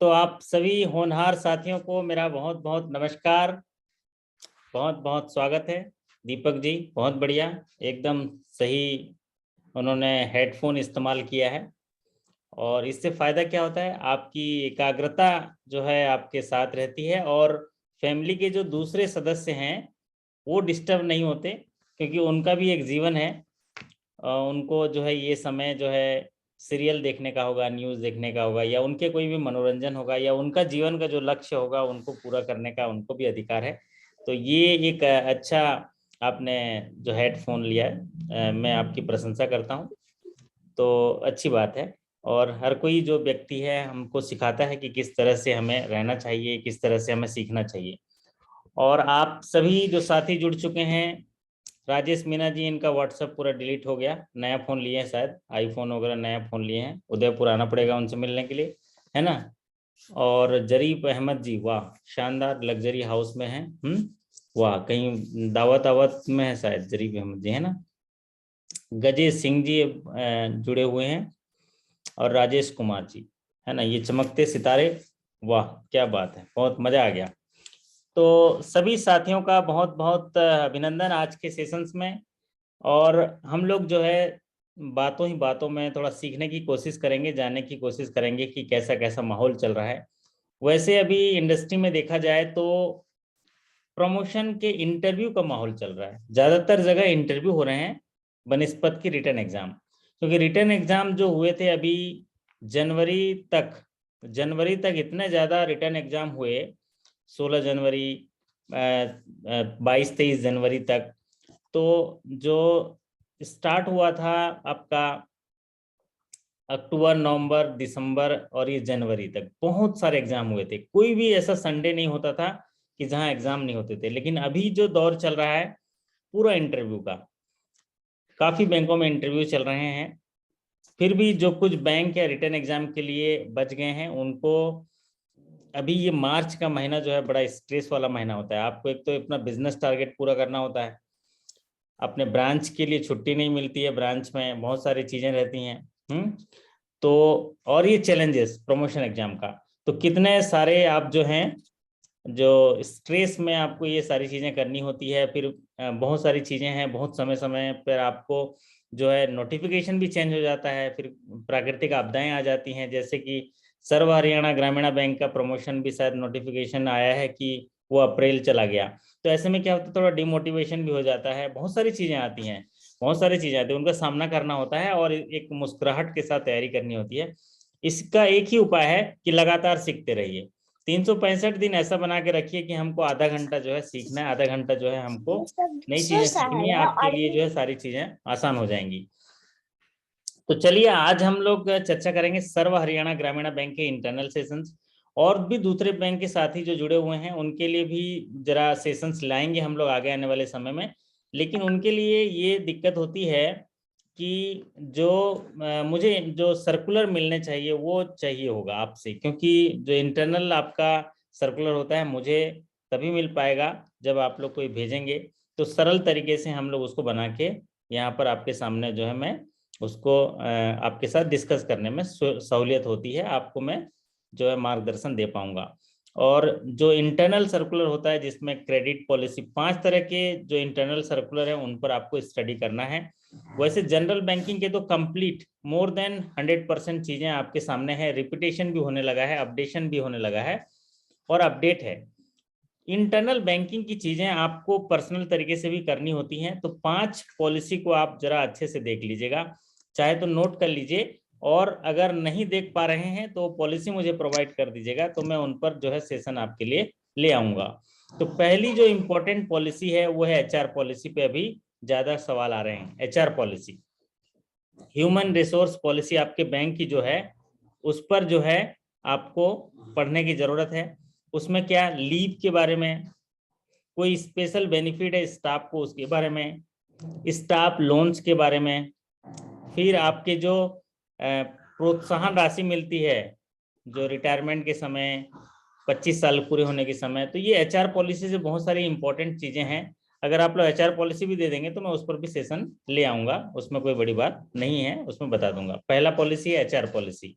तो आप सभी होनहार साथियों को मेरा बहुत बहुत नमस्कार, बहुत बहुत स्वागत है। दीपक जी बहुत बढ़िया, एकदम सही उन्होंने हेडफोन इस्तेमाल किया है। और इससे फ़ायदा क्या होता है, आपकी एकाग्रता जो है आपके साथ रहती है और फैमिली के जो दूसरे सदस्य हैं वो डिस्टर्ब नहीं होते, क्योंकि उनका भी एक जीवन है। उनको जो है ये समय जो है सीरियल देखने का होगा, न्यूज़ देखने का होगा, या उनके कोई भी मनोरंजन होगा, या उनका जीवन का जो लक्ष्य होगा उनको पूरा करने का उनको भी अधिकार है। तो ये एक अच्छा आपने जो हेडफोन लिया है, मैं आपकी प्रशंसा करता हूँ। तो अच्छी बात है। और हर कोई जो व्यक्ति है हमको सिखाता है कि किस तरह से हमें रहना चाहिए, किस तरह से हमें सीखना चाहिए। और आप सभी जो साथी जुड़ चुके हैं, राजेश मीना जी, इनका व्हाट्सएप पूरा डिलीट हो गया, नया फ़ोन लिए हैं, शायद आईफोन वगैरह नया फ़ोन लिए हैं, उदयपुर आना पड़ेगा उनसे मिलने के लिए, है ना। और जरीफ अहमद जी, वाह शानदार, लग्जरी हाउस में हैं। वाह, कहीं दावत आवत में है शायद जरीफ अहमद जी, है ना। गजेश सिंह जी जुड़े हुए हैं, और राजेश कुमार जी, है ना, ये चमकते सितारे। वाह क्या बात है, बहुत मज़ा आ गया। तो सभी साथियों का बहुत बहुत अभिनंदन आज के सेशंस में। और हम लोग जो है बातों ही बातों में थोड़ा सीखने की कोशिश करेंगे, जानने की कोशिश करेंगे कि कैसा कैसा माहौल चल रहा है। वैसे अभी इंडस्ट्री में देखा जाए तो प्रमोशन के इंटरव्यू का माहौल चल रहा है, ज़्यादातर जगह इंटरव्यू हो रहे हैं बनस्पत की रिटर्न एग्जाम। क्योंकि रिटर्न एग्जाम जो हुए थे अभी जनवरी तक, जनवरी तक इतने ज़्यादा रिटर्न एग्जाम हुए, 16 जनवरी, 22-23 जनवरी तक। तो जो स्टार्ट हुआ था आपका अक्टूबर, नवंबर, दिसंबर और ये जनवरी तक बहुत सारे एग्जाम हुए थे। कोई भी ऐसा संडे नहीं होता था कि जहां एग्जाम नहीं होते थे। लेकिन अभी जो दौर चल रहा है पूरा इंटरव्यू का, काफ़ी बैंकों में इंटरव्यू चल रहे हैं। फिर भी जो कुछ बैंक या रिटर्न एग्जाम के लिए बच गए हैं उनको, अभी ये मार्च का महीना जो है बड़ा स्ट्रेस वाला महीना होता है। आपको एक तो अपना बिजनेस टारगेट पूरा करना होता है, अपने ब्रांच के लिए छुट्टी नहीं मिलती है, ब्रांच में बहुत सारी चीज़ें रहती हैं। तो और ये चैलेंजेस प्रमोशन एग्जाम का, तो कितने सारे आप जो हैं, जो स्ट्रेस में आपको ये सारी चीज़ें करनी होती है। फिर बहुत सारी चीज़ें हैं, बहुत समय समय पर आपको जो है नोटिफिकेशन भी चेंज हो जाता है। फिर प्राकृतिक आपदाएं आ जाती हैं, जैसे कि सर्व हरियाणा ग्रामीण बैंक का प्रमोशन भी शायद नोटिफिकेशन आया है कि वो अप्रैल चला गया। तो ऐसे में क्या होता है, थोड़ा डिमोटिवेशन भी हो जाता है, बहुत सारी चीज़ें आती हैं, बहुत सारी चीज़ें आती हैं, उनका सामना करना होता है और एक मुस्कुराहट के साथ तैयारी करनी होती है। इसका एक ही उपाय है कि लगातार सीखते रहिए। 365 दिन ऐसा बना के रखिए कि हमको आधा घंटा जो है सीखना है, आधा घंटा जो है हमको नई चीजें सीखनी है, आपके लिए जो है सारी चीजें आसान हो जाएंगी। तो चलिए आज हम लोग चर्चा करेंगे सर्व हरियाणा ग्रामीण बैंक के इंटरनल सेशंस। और भी दूसरे बैंक के साथी जो जुड़े हुए हैं उनके लिए भी जरा सेशंस लाएंगे हम लोग आगे आने वाले समय में। लेकिन उनके लिए ये दिक्कत होती है कि जो मुझे जो सर्कुलर मिलने चाहिए वो चाहिए होगा आपसे, क्योंकि जो इंटरनल आपका सर्कुलर होता है मुझे तभी मिल पाएगा जब आप लोग कोई भेजेंगे। तो सरल तरीके से हम लोग उसको बना के यहाँ पर आपके सामने जो है मैं उसको आपके साथ डिस्कस करने में सहूलियत होती है, आपको मैं जो है मार्गदर्शन दे पाऊंगा। और जो इंटरनल सर्कुलर होता है जिसमें क्रेडिट पॉलिसी, 5 तरह के जो इंटरनल सर्कुलर है उन पर आपको स्टडी करना है। वैसे जनरल बैंकिंग के तो कंप्लीट मोर देन 100% चीजें आपके सामने है, रिपीटेशन भी होने लगा है, अपडेशन भी होने लगा है और अपडेट है। इंटरनल बैंकिंग की चीजें आपको पर्सनल तरीके से भी करनी होती हैं। तो 5 पॉलिसी को आप जरा अच्छे से देख लीजिएगा, चाहे तो नोट कर लीजिए, और अगर नहीं देख पा रहे हैं तो पॉलिसी मुझे प्रोवाइड कर दीजिएगा, तो मैं उन पर जो है सेशन आपके लिए ले आऊंगा। तो पहली जो इम्पोर्टेंट पॉलिसी है वो है HR पॉलिसी पे अभी ज्यादा सवाल आ रहे हैं। HR policy, human resource policy आपके बैंक की जो है उस पर जो है आपको पढ़ने की जरूरत है। उसमें क्या लीव के बारे में, कोई स्पेशल बेनिफिट है स्टाफ को उसके बारे में, स्टाफ लोन्स के बारे में, फिर आपके जो प्रोत्साहन राशि मिलती है जो रिटायरमेंट के समय 25 साल पूरे होने के समय, तो ये HR पॉलिसी से बहुत सारी इंपॉर्टेंट चीजें हैं। अगर आप लोग HR पॉलिसी भी दे देंगे तो मैं उस पर भी सेशन ले आऊंगा, उसमें कोई बड़ी बात नहीं है, उसमें बता दूंगा। पहला पॉलिसी है HR पॉलिसी।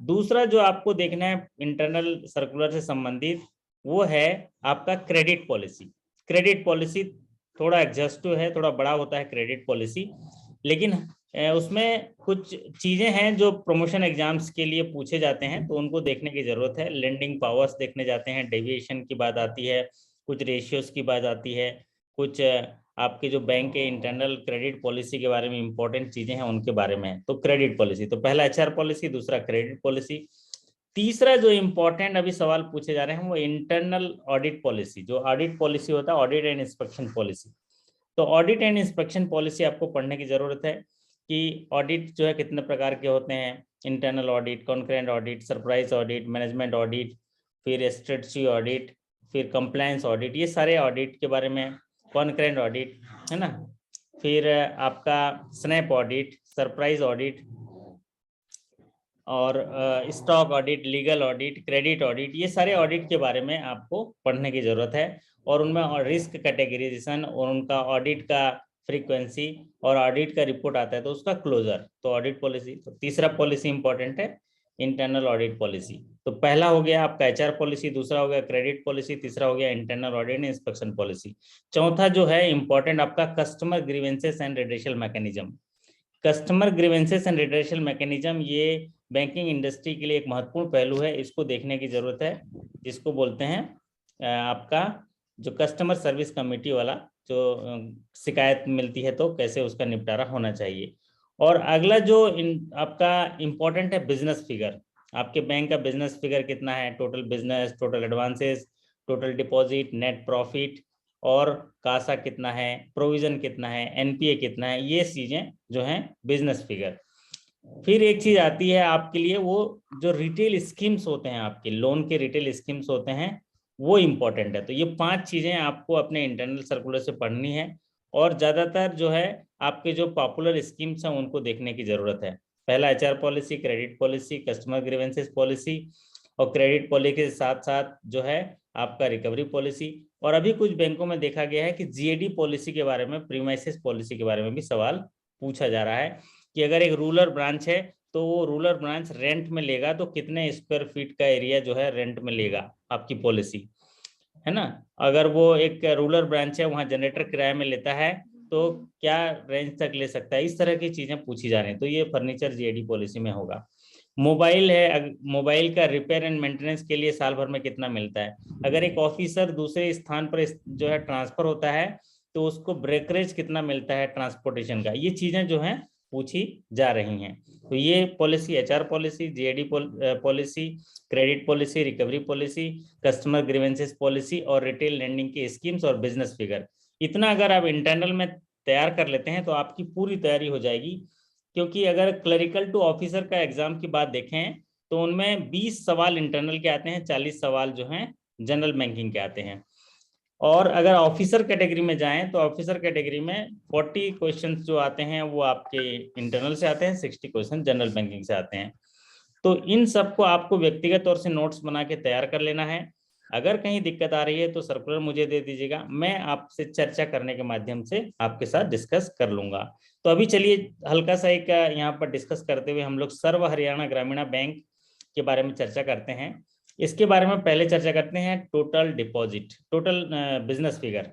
दूसरा जो आपको देखना है इंटरनल सर्कुलर से संबंधित, वो है आपका क्रेडिट पॉलिसी। क्रेडिट पॉलिसी थोड़ा एग्जॉस्टिव है, थोड़ा बड़ा होता है क्रेडिट पॉलिसी, लेकिन उसमें कुछ चीजें हैं जो प्रमोशन एग्जाम्स के लिए पूछे जाते हैं, तो उनको देखने की जरूरत है। लेंडिंग पावर्स देखने जाते हैं, डेविएशन की बात आती है, कुछ रेशियोज की बात आती है, कुछ आपके जो बैंक के इंटरनल क्रेडिट पॉलिसी के बारे में इंपॉर्टेंट चीजें हैं उनके बारे में है। तो क्रेडिट पॉलिसी, तो पहला एचआर पॉलिसी, दूसरा क्रेडिट पॉलिसी। तीसरा जो इंपॉर्टेंट अभी सवाल पूछे जा रहे हैं वो इंटरनल ऑडिट पॉलिसी, जो ऑडिट पॉलिसी होता है, ऑडिट एंड इंस्पेक्शन पॉलिसी। तो ऑडिट एंड इंस्पेक्शन पॉलिसी आपको पढ़ने की जरूरत है कि ऑडिट जो है कितने प्रकार के होते हैं, internal audit, concurrent audit, surprise audit, management audit, फिर स्ट्रेटजी ऑडिट, फिर कंप्लायंस ऑडिट, ये सारे ऑडिट के बारे में, कॉन्करेंट ऑडिट है ना, फिर आपका स्नैप ऑडिट, सरप्राइज ऑडिट, और stock audit, legal audit, credit audit, ये सारे ऑडिट के बारे में आपको पढ़ने की जरूरत है। और उनमें रिस्क कैटेगराइजेशन और उनका ऑडिट का फ्रीक्वेंसी और ऑडिट का रिपोर्ट आता है तो उसका क्लोजर, तो ऑडिट पॉलिसी। तो तीसरा पॉलिसी इंपॉर्टेंट है इंटरनल ऑडिट पॉलिसी। तो पहला हो गया आपका एचआर पॉलिसी, दूसरा हो गया क्रेडिट पॉलिसी, तीसरा हो गया इंटरनल ऑडिट इंस्पेक्शन पॉलिसी। चौथा जो है इंपॉर्टेंट आपका customer grievances and redressal mechanism. Customer grievances and redressal mechanism ये बैंकिंग इंडस्ट्री के लिए एक महत्वपूर्ण पहलू है, इसको देखने की जरूरत है, जिसको बोलते हैं आपका जो कस्टमर सर्विस कमेटी वाला, जो शिकायत मिलती है तो कैसे उसका निपटारा होना चाहिए। और अगला जो आपका इम्पोर्टेंट है बिजनेस फिगर, आपके बैंक का बिजनेस फिगर कितना है, total business, total advances, total deposit, net profit, और कासा कितना है, प्रोविजन कितना है, एनपीए कितना है, ये चीजें जो हैं बिजनेस फिगर। फिर एक चीज आती है आपके लिए, वो जो रिटेल स्कीम्स होते हैं, आपके लोन के रिटेल स्कीम्स होते हैं, वो इंपॉर्टेंट है। तो ये 5 चीजें आपको अपने इंटरनल सर्कुलर से पढ़नी है, और ज्यादातर जो है आपके जो पॉपुलर स्कीम्स हैं उनको देखने की जरूरत है। पहला HR policy, credit policy, customer grievances policy, और क्रेडिट पॉलिसी के साथ साथ जो है आपका रिकवरी पॉलिसी। और अभी कुछ बैंकों में देखा गया है कि जीएडी पॉलिसी के बारे में, प्रीमाइसेस पॉलिसी के बारे में भी सवाल पूछा जा रहा है कि अगर एक रूरल ब्रांच है तो वो रूरल ब्रांच रेंट में लेगा तो कितने स्क्वायर फीट का एरिया जो है रेंट में लेगा, आपकी पॉलिसी है ना। अगर वो एक रूरल ब्रांच है, वहां जनरेटर किराए में लेता है तो क्या रेंज तक ले सकता है, इस तरह की चीजें पूछी जा रही हैं। तो ये फर्नीचर जीएडी पॉलिसी में होगा। मोबाइल है, मोबाइल का रिपेयर एंड मेंटेनेंस के लिए साल भर में कितना मिलता है। अगर एक ऑफिसर दूसरे स्थान पर जो है ट्रांसफर होता है तो उसको ब्रेकरेज कितना मिलता है ट्रांसपोर्टेशन का, ये चीजें जो हैं पूछी जा रही हैं। तो ये policy, HR policy, GAD policy, credit policy, recovery policy, customer grievances policy, और रिटेल लेंडिंग की स्कीम्स और बिजनेस फिगर, इतना अगर आप इंटरनल में तैयार कर लेते हैं तो आपकी पूरी तैयारी हो जाएगी। क्योंकि अगर क्लरिकल टू ऑफिसर का एग्जाम की बात देखें तो उनमें 20 सवाल इंटरनल के आते हैं, 40 सवाल जो हैं जनरल बैंकिंग के आते हैं। और अगर ऑफिसर कैटेगरी में जाएं तो ऑफिसर कैटेगरी में 40 क्वेश्चंस जो आते हैं वो आपके इंटरनल से आते हैं, 60 क्वेश्चन जनरल बैंकिंग से आते हैं। तो इन सबको आपको व्यक्तिगत तौर से नोट्स बना के तैयार कर लेना है। अगर कहीं दिक्कत आ रही है तो सर्कुलर मुझे दे दीजिएगा, मैं आपसे चर्चा करने के माध्यम से आपके साथ डिस्कस कर लूंगा। तो अभी चलिए हल्का सा एक यहाँ पर डिस्कस करते हुए हम लोग सर्व हरियाणा ग्रामीण बैंक के बारे में चर्चा करते हैं। इसके बारे में पहले चर्चा करते हैं total deposit, total business figure.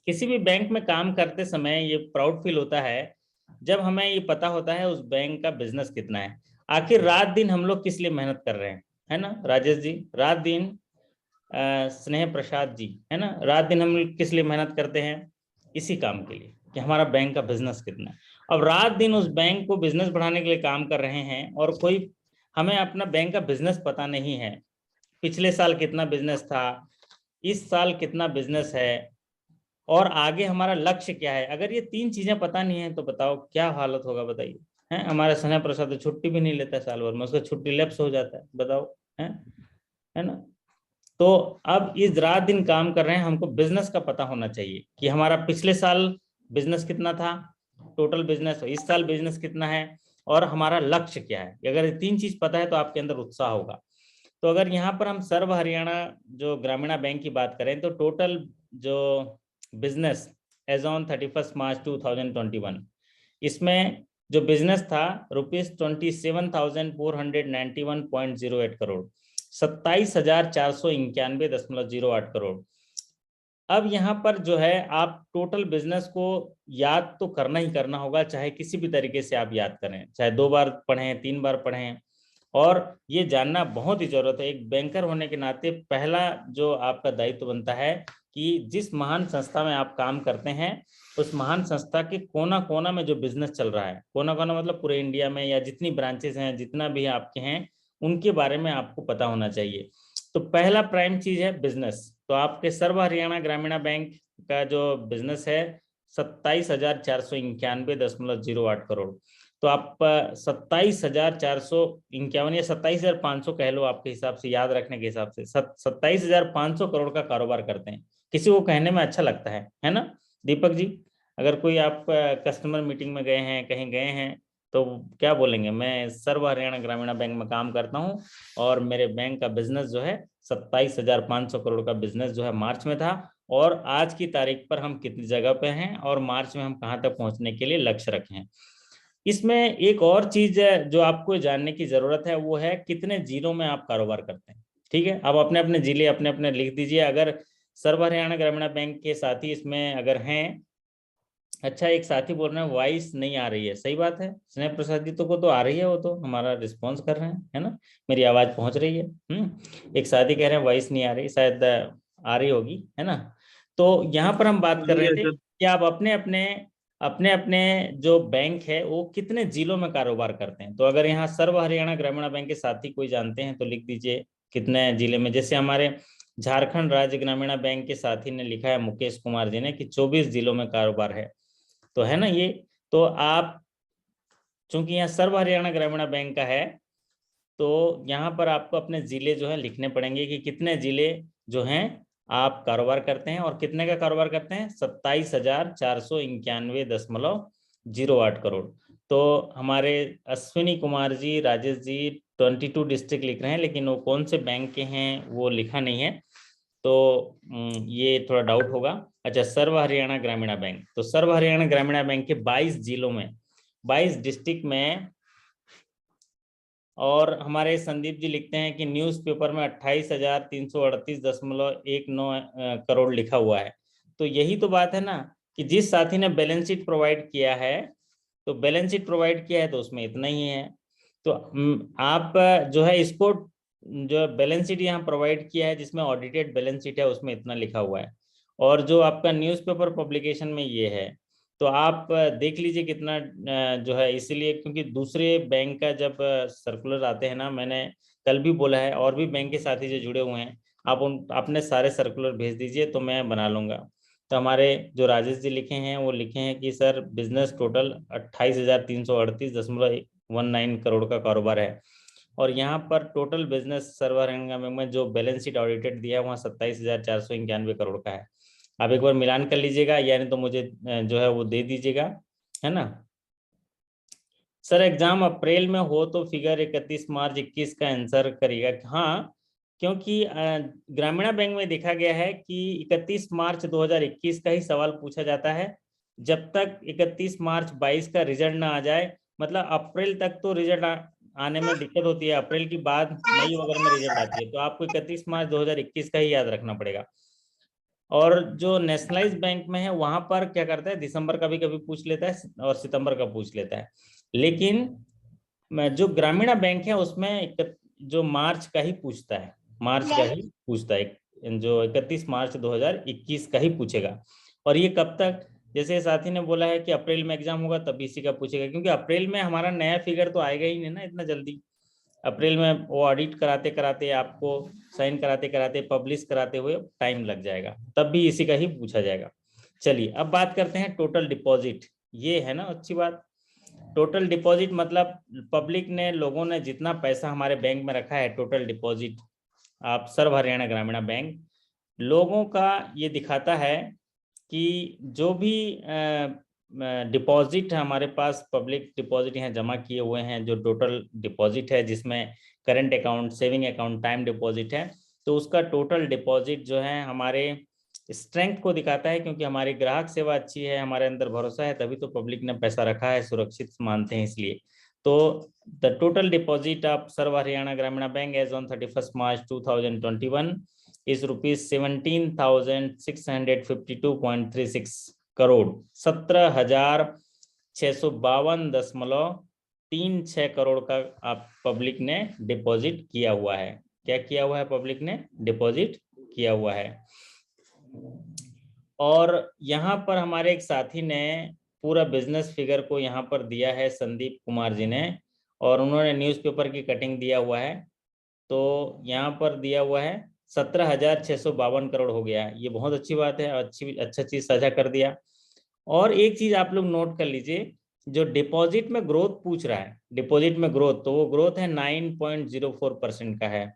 किसी भी बैंक में काम करते समय ये प्राउड फील होता है जब हमें ये पता होता है उस बैंक का बिजनेस कितना है। आखिर रात दिन हम लोग किस लिए मेहनत कर रहे हैं, है ना राजेश जी, रात दिन, स्नेह प्रसाद जी, है ना, रात दिन हम लोग किस लिए मेहनत करते हैं, इसी काम के लिए कि हमारा बैंक का बिजनेस कितना है। अब रात दिन उस बैंक को बिजनेस बढ़ाने के लिए काम कर रहे हैं, और कोई हमें अपना बैंक का बिजनेस पता नहीं है, पिछले साल कितना बिजनेस था, इस साल कितना बिजनेस है, और आगे हमारा लक्ष्य क्या है। अगर ये 3 चीजें पता नहीं है तो बताओ क्या हालत होगा, बताइए। है हमारा स्नेह प्रसाद छुट्टी भी नहीं लेता है साल भर में, उसका छुट्टी लैप्स हो जाता है, बताओ। है ना। तो अब इस रात दिन काम कर रहे हैं, हमको बिजनेस का पता होना चाहिए कि हमारा पिछले साल बिजनेस कितना था, टोटल बिजनेस, इस साल बिजनेस कितना है, और हमारा लक्ष्य क्या है। अगर ये 3 चीज पता है तो आपके अंदर उत्साह होगा। तो अगर यहाँ पर हम सर्व हरियाणा जो ग्रामीण बैंक की बात करें तो टोटल जो बिजनेस एज ऑन 31 मार्च 2021, इसमें जो बिजनेस था ₹27,491.08 करोड़, 27,491.08 करोड़। अब यहाँ पर जो है आप टोटल बिजनेस को याद तो करना ही करना होगा, चाहे किसी भी तरीके से आप याद करें, चाहे 2 बार पढ़ें 3 बार पढ़ें, और ये जानना बहुत ही जरूरत है। एक बैंकर होने के नाते पहला जो आपका दायित्व बनता है कि जिस महान संस्था में आप काम करते हैं उस महान संस्था के कोना कोना में जो बिजनेस चल रहा है, कोना कोना मतलब पूरे इंडिया में या जितनी ब्रांचेस हैं, जितना भी आपके हैं, उनके बारे में आपको पता होना चाहिए। तो पहला प्राइम चीज है बिजनेस। तो आपके सर्व हरियाणा ग्रामीण बैंक का जो बिजनेस है 27,491.08 करोड़। तो आप 27,451 या 27,500 कह लो, आपके हिसाब से, याद रखने के हिसाब से 27,500 करोड़ का कारोबार करते हैं। किसी को कहने में अच्छा लगता है ना दीपक जी? अगर कोई आप कस्टमर मीटिंग में गए हैं, कहीं गए हैं, तो क्या बोलेंगे? मैं सर्व हरियाणा ग्रामीण बैंक में काम करता हूं और मेरे बैंक का बिजनेस जो है 27,500 करोड़ का बिजनेस जो है मार्च में था, और आज की तारीख पर हम कितनी जगह पे हैं और मार्च में हम कहां तक पहुंचने के लिए लक्ष्य रखे हैं। इसमें एक और चीज जो आपको जानने की जरूरत है वो है कितने जिलों में आप कारोबार करते हैं। ठीक है, आप अपने अपने जिले अपने अपने लिख दीजिए। अगर सर्व हरियाणा ग्रामीण बैंक के साथी इसमें अगर हैं, अच्छा एक साथी बोल रहे हैं वॉइस नहीं आ रही है, सही बात है, स्नेह प्रसाद जी को तो आ रही है, वो तो हमारा रिस्पॉन्स कर रहे हैं, है ना, मेरी आवाज पहुंच रही है। एक साथी कह रहे हैं वॉइस नहीं आ रही, शायद आ रही होगी, है ना। तो यहाँ पर हम बात कर रहे थे कि आप अपने अपने अपने अपने जो बैंक है वो कितने जिलों में कारोबार करते हैं। तो अगर यहाँ सर्व हरियाणा ग्रामीण बैंक के साथी कोई जानते हैं तो लिख दीजिए कितने जिले में। जैसे हमारे झारखंड राज्य ग्रामीण बैंक के साथी ने लिखा है, मुकेश कुमार जी ने, कि 24 जिलों में कारोबार है, तो है ना ये। तो आप चूंकि यहाँ सर्व हरियाणा ग्रामीण बैंक का है, तो यहाँ पर आपको अपने जिले जो है लिखने पड़ेंगे कि कितने जिले जो हैं आप कारोबार करते हैं, और कितने का कारोबार करते हैं, 27,491.08 करोड़। तो हमारे अश्विनी कुमार जी, राजेश जी 22 डिस्ट्रिक्ट लिख रहे हैं, लेकिन वो कौन से बैंक के हैं वो लिखा नहीं है, तो ये थोड़ा डाउट होगा। अच्छा, सर्व हरियाणा ग्रामीण बैंक, तो सर्व हरियाणा ग्रामीण बैंक के 22 जिलों में, 22 डिस्ट्रिक्ट में। और हमारे संदीप जी लिखते हैं कि न्यूज़पेपर में 28,338.19 करोड़ लिखा हुआ है। तो यही तो बात है ना कि जिस साथी ने बैलेंस शीट प्रोवाइड किया है, तो बैलेंस शीट प्रोवाइड किया है तो उसमें इतना ही है। तो आप जो है इसको, जो बैलेंस शीट यहाँ प्रोवाइड किया है जिसमें ऑडिटेड बैलेंस शीट है उसमें इतना लिखा हुआ है, और जो आपका न्यूज़पेपर पब्लिकेशन में ये है, तो आप देख लीजिए कितना जो है। इसीलिए क्योंकि दूसरे बैंक का जब सर्कुलर आते हैं ना, मैंने कल भी बोला है, और भी बैंक के साथी जो जुड़े हुए हैं, आप उन अपने सारे सर्कुलर भेज दीजिए तो मैं बना लूंगा। तो हमारे जो राजेश जी लिखे हैं वो लिखे हैं कि सर बिजनेस टोटल 28,338.19 करोड़ का कारोबार है, और यहाँ पर टोटल बिजनेस सर्व हरियाणा में जो बैलेंस शीट ऑडिटेड दिया है वहाँ 27,491 करोड़ का है। आप एक बार मिलान कर लीजिएगा, यानी तो मुझे जो है वो दे दीजिएगा, है ना। सर एग्जाम अप्रैल में हो तो फिगर 31 मार्च 21 का आंसर करिएगा। हाँ, क्योंकि ग्रामीण बैंक में देखा गया है कि 31 मार्च 2021 का ही सवाल पूछा जाता है, जब तक 31 मार्च 22 का रिजल्ट ना आ जाए। मतलब अप्रैल तक तो रिजल्ट आने में दिक्कत होती है, अप्रैल के बाद मई वगैरह में रिजल्ट आती है, तो आपको 31 मार्च 2021 का ही याद रखना पड़ेगा। और जो नेशनलाइज बैंक में है वहां पर क्या करता है, दिसंबर का भी कभी पूछ लेता है और सितंबर का पूछ लेता है, लेकिन जो ग्रामीण बैंक है उसमें जो मार्च का ही पूछता है, मार्च का ही पूछता है, जो 31 मार्च 2021 का ही पूछेगा। और ये कब तक, जैसे साथी ने बोला है कि अप्रैल में एग्जाम होगा तब इसी का पूछेगा, क्योंकि अप्रैल में हमारा नया फिगर तो आएगा ही नहीं ना इतना जल्दी। अप्रैल में वो ऑडिट कराते कराते, आपको साइन कराते कराते, पब्लिश कराते हुए टाइम लग जाएगा, तब भी इसी का ही पूछा जाएगा। चलिए अब बात करते हैं टोटल डिपॉजिट। ये है ना अच्छी बात। टोटल डिपॉजिट मतलब पब्लिक ने, लोगों ने जितना पैसा हमारे बैंक में रखा है, टोटल डिपॉजिट, आप सर्व हरियाणा ग्रामीण बैंक लोगों का ये दिखाता है कि जो भी डिपॉजिट है हमारे पास, पब्लिक डिपॉजिट यहाँ जमा किए हुए हैं, जो टोटल डिपॉजिट है जिसमें current account, saving account, time deposit है, तो उसका टोटल डिपॉजिट जो है हमारे स्ट्रेंथ को दिखाता है, क्योंकि हमारी ग्राहक सेवा अच्छी है, हमारे अंदर भरोसा है, तभी तो पब्लिक ने पैसा रखा है, सुरक्षित मानते हैं इसलिए। तो the total deposit of Sarva Haryana Gramin bank as on 31 March 2021 is ₹17,652.36 crore, 17,652.36 crore का आप पब्लिक ने डिपॉजिट किया हुआ है। क्या किया हुआ है? पब्लिक ने डिपॉजिट किया हुआ है। और यहाँ पर हमारे एक साथी ने पूरा बिजनेस फिगर को यहाँ पर दिया है, संदीप कुमार जी ने, और उन्होंने न्यूज़पेपर की कटिंग दिया हुआ है। तो यहाँ पर दिया हुआ है 17,652 करोड़ हो गया है। ये बहुत अच्छी बात है, अच्छा चीज साझा कर दिया। और एक चीज आप लोग नोट कर लीजिए, जो डिपॉजिट में ग्रोथ पूछ रहा है, डिपॉजिट में ग्रोथ, तो वो ग्रोथ है 9.04% का है,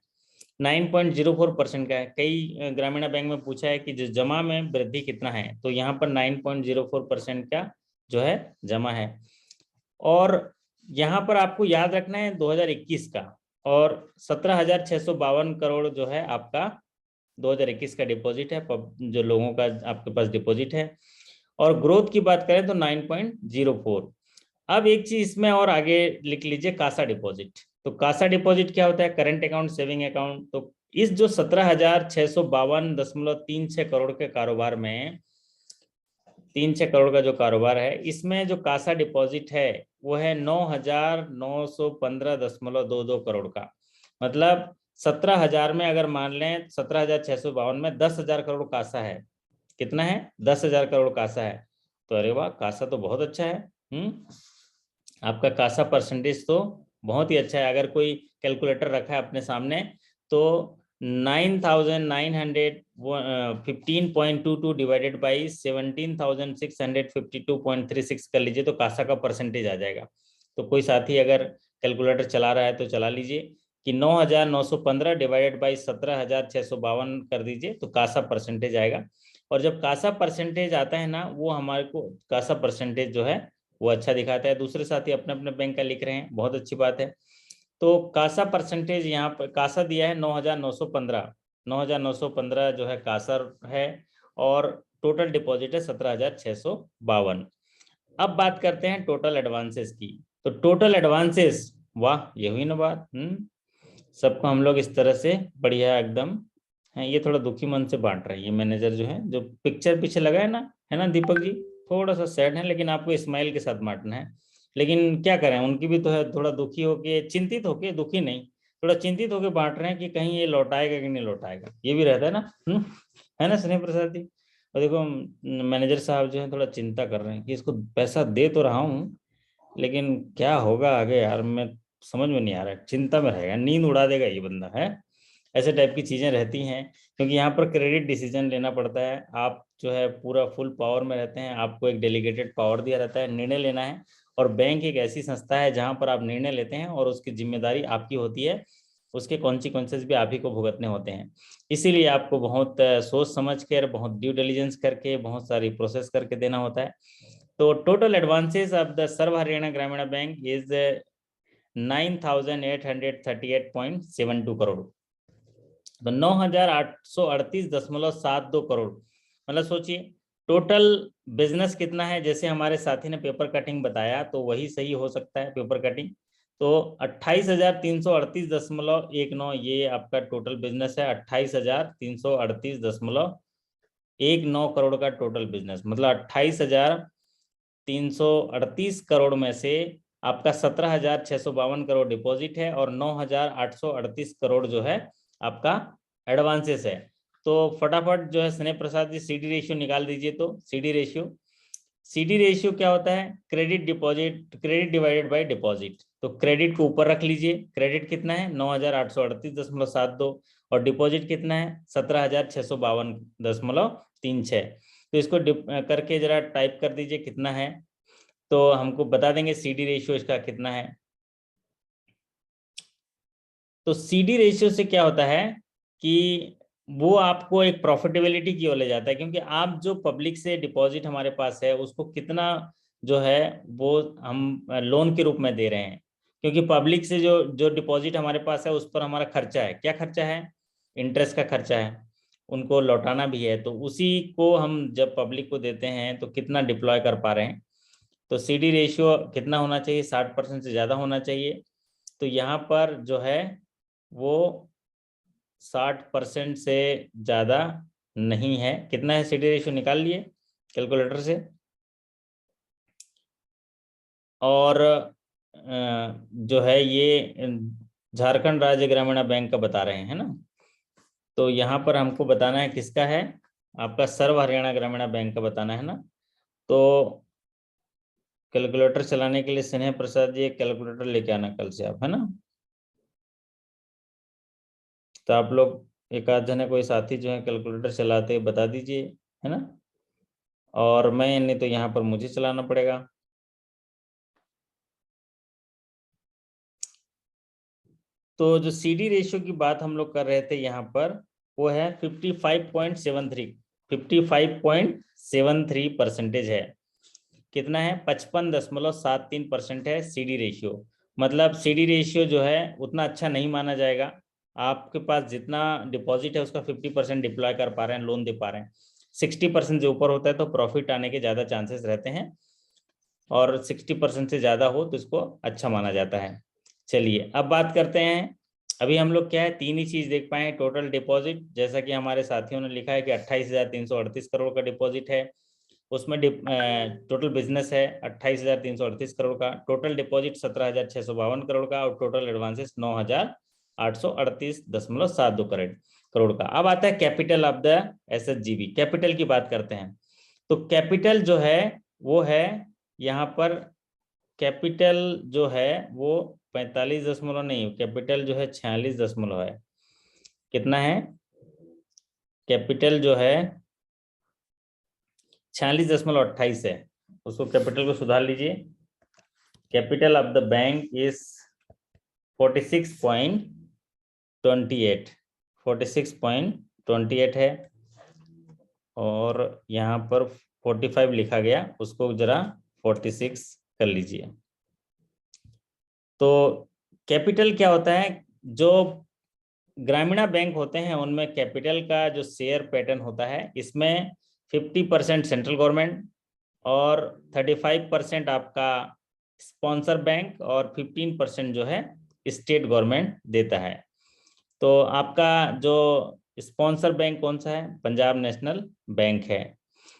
9.04% का है। कई ग्रामीण बैंक में पूछा है कि जो जमा में वृद्धि कितना है, तो यहाँ पर 9.04% का जो है जमा है। और यहाँ पर आपको याद रखना है 2021 का, और 17,652 करोड़ जो है आपका 2021 का डिपॉजिट है, जो लोगों का आपके पास डिपॉजिट है। और ग्रोथ की बात करें तो 9.04। अब एक चीज इसमें और आगे लिख लीजिए, कासा डिपॉजिट। तो कासा डिपॉजिट क्या होता है? Current account, saving account. तो इस जो 17,652.36 करोड़ के कारोबार में, 3-6 करोड़ का जो कारोबार है, इसमें जो कासा डिपॉजिट है वो है 9,915.22 करोड़ का। मतलब 17,000 में अगर मान लें, 17,652 में 10,000 करोड़ कासा है। कितना है? 10,000 करोड़ कासा है। तो अरे वाह, कासा तो बहुत अच्छा है। आपका कासा परसेंटेज तो बहुत ही अच्छा है। अगर कोई कैलकुलेटर रखा है अपने सामने तो 9,915.22 डिवाइडेड बाई 17,652.36 कर लीजिए, तो कासा का परसेंटेज आ जाएगा। तो कोई साथी अगर कैलकुलेटर चला रहा है तो चला लीजिए कि 9,915 डिवाइडेड बाई 17,652 कर दीजिए, तो कासा परसेंटेज आएगा। और जब कासा परसेंटेज आता है ना, वो हमारे को कासा परसेंटेज जो है वो अच्छा दिखाता है। दूसरे साथी अपने अपने बैंक का लिख रहे हैं, बहुत अच्छी बात है। तो कासा परसेंटेज यहाँ पर कासा दिया है 9,915, 9,915 जो है कासा है, और टोटल डिपॉजिट है 17,652। अब बात करते हैं टोटल एडवांसेस की। तो टोटल एडवांसेस, वाह ये हुई ना बात। सबको हम लोग इस तरह से बढ़िया एकदम है। ये थोड़ा दुखी मन से बांट रहे हैं ये मैनेजर जो है, जो पिक्चर पीछे लगा है ना दीपक जी, थोड़ा सा सैड है, लेकिन आपको स्माइल के साथ बांटना है। लेकिन क्या करें, उनकी भी तो है, थोड़ा दुखी होके, चिंतित होके, दुखी नहीं, थोड़ा चिंतित होके बांट रहे हैं कि कहीं ये लौटाएगा कि नहीं लौटाएगा, ये भी रहता है ना। है ना स्नेह प्रसाद जी? और देखो मैनेजर साहब जो है थोड़ा चिंता कर रहे हैं कि इसको पैसा दे तो रहा हूँ, लेकिन क्या होगा आगे यार, मैं समझ में नहीं आ रहा है, चिंता में रहेगा, नींद उड़ा देगा ये बंदा है। ऐसे टाइप की चीजें रहती हैं, क्योंकि यहाँ पर क्रेडिट डिसीजन लेना पड़ता है। आप जो है पूरा फुल पावर में रहते हैं, आपको एक डेलीगेटेड पावर दिया रहता है, निर्णय लेना है। और बैंक एक ऐसी संस्था है जहाँ पर आप निर्णय लेते हैं और उसकी जिम्मेदारी आपकी होती है, उसके कॉन्सिक्वेंसेस भी आप ही को भुगतने होते हैं। इसीलिए आपको बहुत सोच समझ कर, बहुत ड्यू डिलीजेंस करके, बहुत सारी प्रोसेस करके देना होता है। तो total advances of the serve Haryana Gramin bank is 9,838.72 crore. तो 9,838.72 करोड़, मतलब सोचिए टोटल बिजनेस कितना है। जैसे हमारे साथी ने पेपर कटिंग बताया, तो वही सही हो सकता है पेपर कटिंग। तो 28,338.19 ये आपका टोटल बिजनेस है। 28,338.19 करोड़ का टोटल बिजनेस, मतलब 28,338 करोड़ में से आपका 17,652 करोड़ डिपॉजिट है, और 9,838 करोड़ जो है आपका एडवांसेस है। तो फटाफट जो है स्नेह प्रसाद जी सीडी रेशियो निकाल दीजिए। तो सीडी रेशियो क्या होता है? Credit divided by deposit. तो क्रेडिट को ऊपर रख लीजिए, क्रेडिट कितना है? 9,838.72, और डिपॉजिट कितना है? 17,652.36। तो इसको करके जरा टाइप कर दीजिए कितना है, तो हमको बता देंगे सीडी रेशियो इसका कितना है। तो सीडी रेशियो से क्या होता है कि वो आपको एक प्रॉफिटेबिलिटी की ओर ले जाता है, क्योंकि आप जो पब्लिक से डिपॉजिट हमारे पास है उसको कितना जो है वो हम लोन के रूप में दे रहे हैं। क्योंकि पब्लिक से जो जो डिपॉजिट हमारे पास है उस पर हमारा खर्चा है। क्या खर्चा है? इंटरेस्ट का खर्चा है। उनको लौटाना भी है, तो उसी को हम जब पब्लिक को देते हैं तो कितना डिप्लॉय कर पा रहे हैं। तो CD रेशियो कितना होना चाहिए, 60% से ज़्यादा होना चाहिए। तो यहाँ पर जो है वो 60% से ज़्यादा नहीं है। कितना है CD रेशियो, निकाल लिए कैलकुलेटर से। और जो है ये झारखंड राज्य ग्रामीण बैंक का बता रहे हैं ना, तो यहाँ पर हमको बताना है किसका है, आपका सर्व हरियाणा ग्रामीण बैंक का बताना है ना। तो कैलकुलेटर चलाने के लिए स्नेह प्रसाद जी एक कैलकुलेटर लेके आना कल से आप, है ना। तो आप लोग एक आध जने कोई साथी जो है कैलकुलेटर चलाते बता दीजिए, है ना। और मैं नहीं तो यहाँ पर मुझे चलाना पड़ेगा। तो जो CD रेशियो की बात हम लोग कर रहे थे यहाँ पर, वो है 55.73, 55.73% है। कितना है, 55.73% है CD रेशियो। मतलब CD रेशियो जो है उतना अच्छा नहीं माना जाएगा। आपके पास जितना डिपॉजिट है उसका 50% डिप्लॉय कर पा रहे हैं, लोन दे पा रहे हैं। 60% से ऊपर होता है तो प्रॉफिट आने के ज़्यादा चांसेस रहते हैं, और 60% से ज़्यादा हो तो इसको अच्छा माना जाता है। चलिए अब बात करते हैं। अभी हम लोग क्या है, तीन ही चीज़ देख पाए। टोटल डिपॉजिट, जैसा कि हमारे साथियों ने लिखा है कि 28,338 करोड़ का डिपॉजिट है। उसमें टोटल बिजनेस है 28,338 करोड़ का, टोटल डिपॉजिट 17,652 करोड़ का, और टोटल एडवांसेस 9,838.72 करोड़ का। अब आता है capital of the SHGB। Capital की बात करते हैं। तो कैपिटल जो है वो है यहाँ पर, कैपिटल जो है वो 45 दशमलव नहीं, कैपिटल जो है 46 दशमलव है। कितना है, कैपिटल जो है 46.28 है। उसको कैपिटल को सुधार लीजिए। Capital of the bank is 46.28, 46.28 है। और यहाँ पर 45 लिखा गया, उसको जरा 46 कर लीजिए। तो कैपिटल क्या होता है, जो ग्रामीण बैंक होते हैं उनमें कैपिटल का जो शेयर पैटर्न होता है, इसमें 50% सेंट्रल गवर्नमेंट और 35% आपका स्पॉन्सर बैंक और 15% जो है स्टेट गवर्नमेंट देता है। तो आपका जो स्पॉन्सर बैंक कौन सा है, पंजाब नेशनल बैंक है।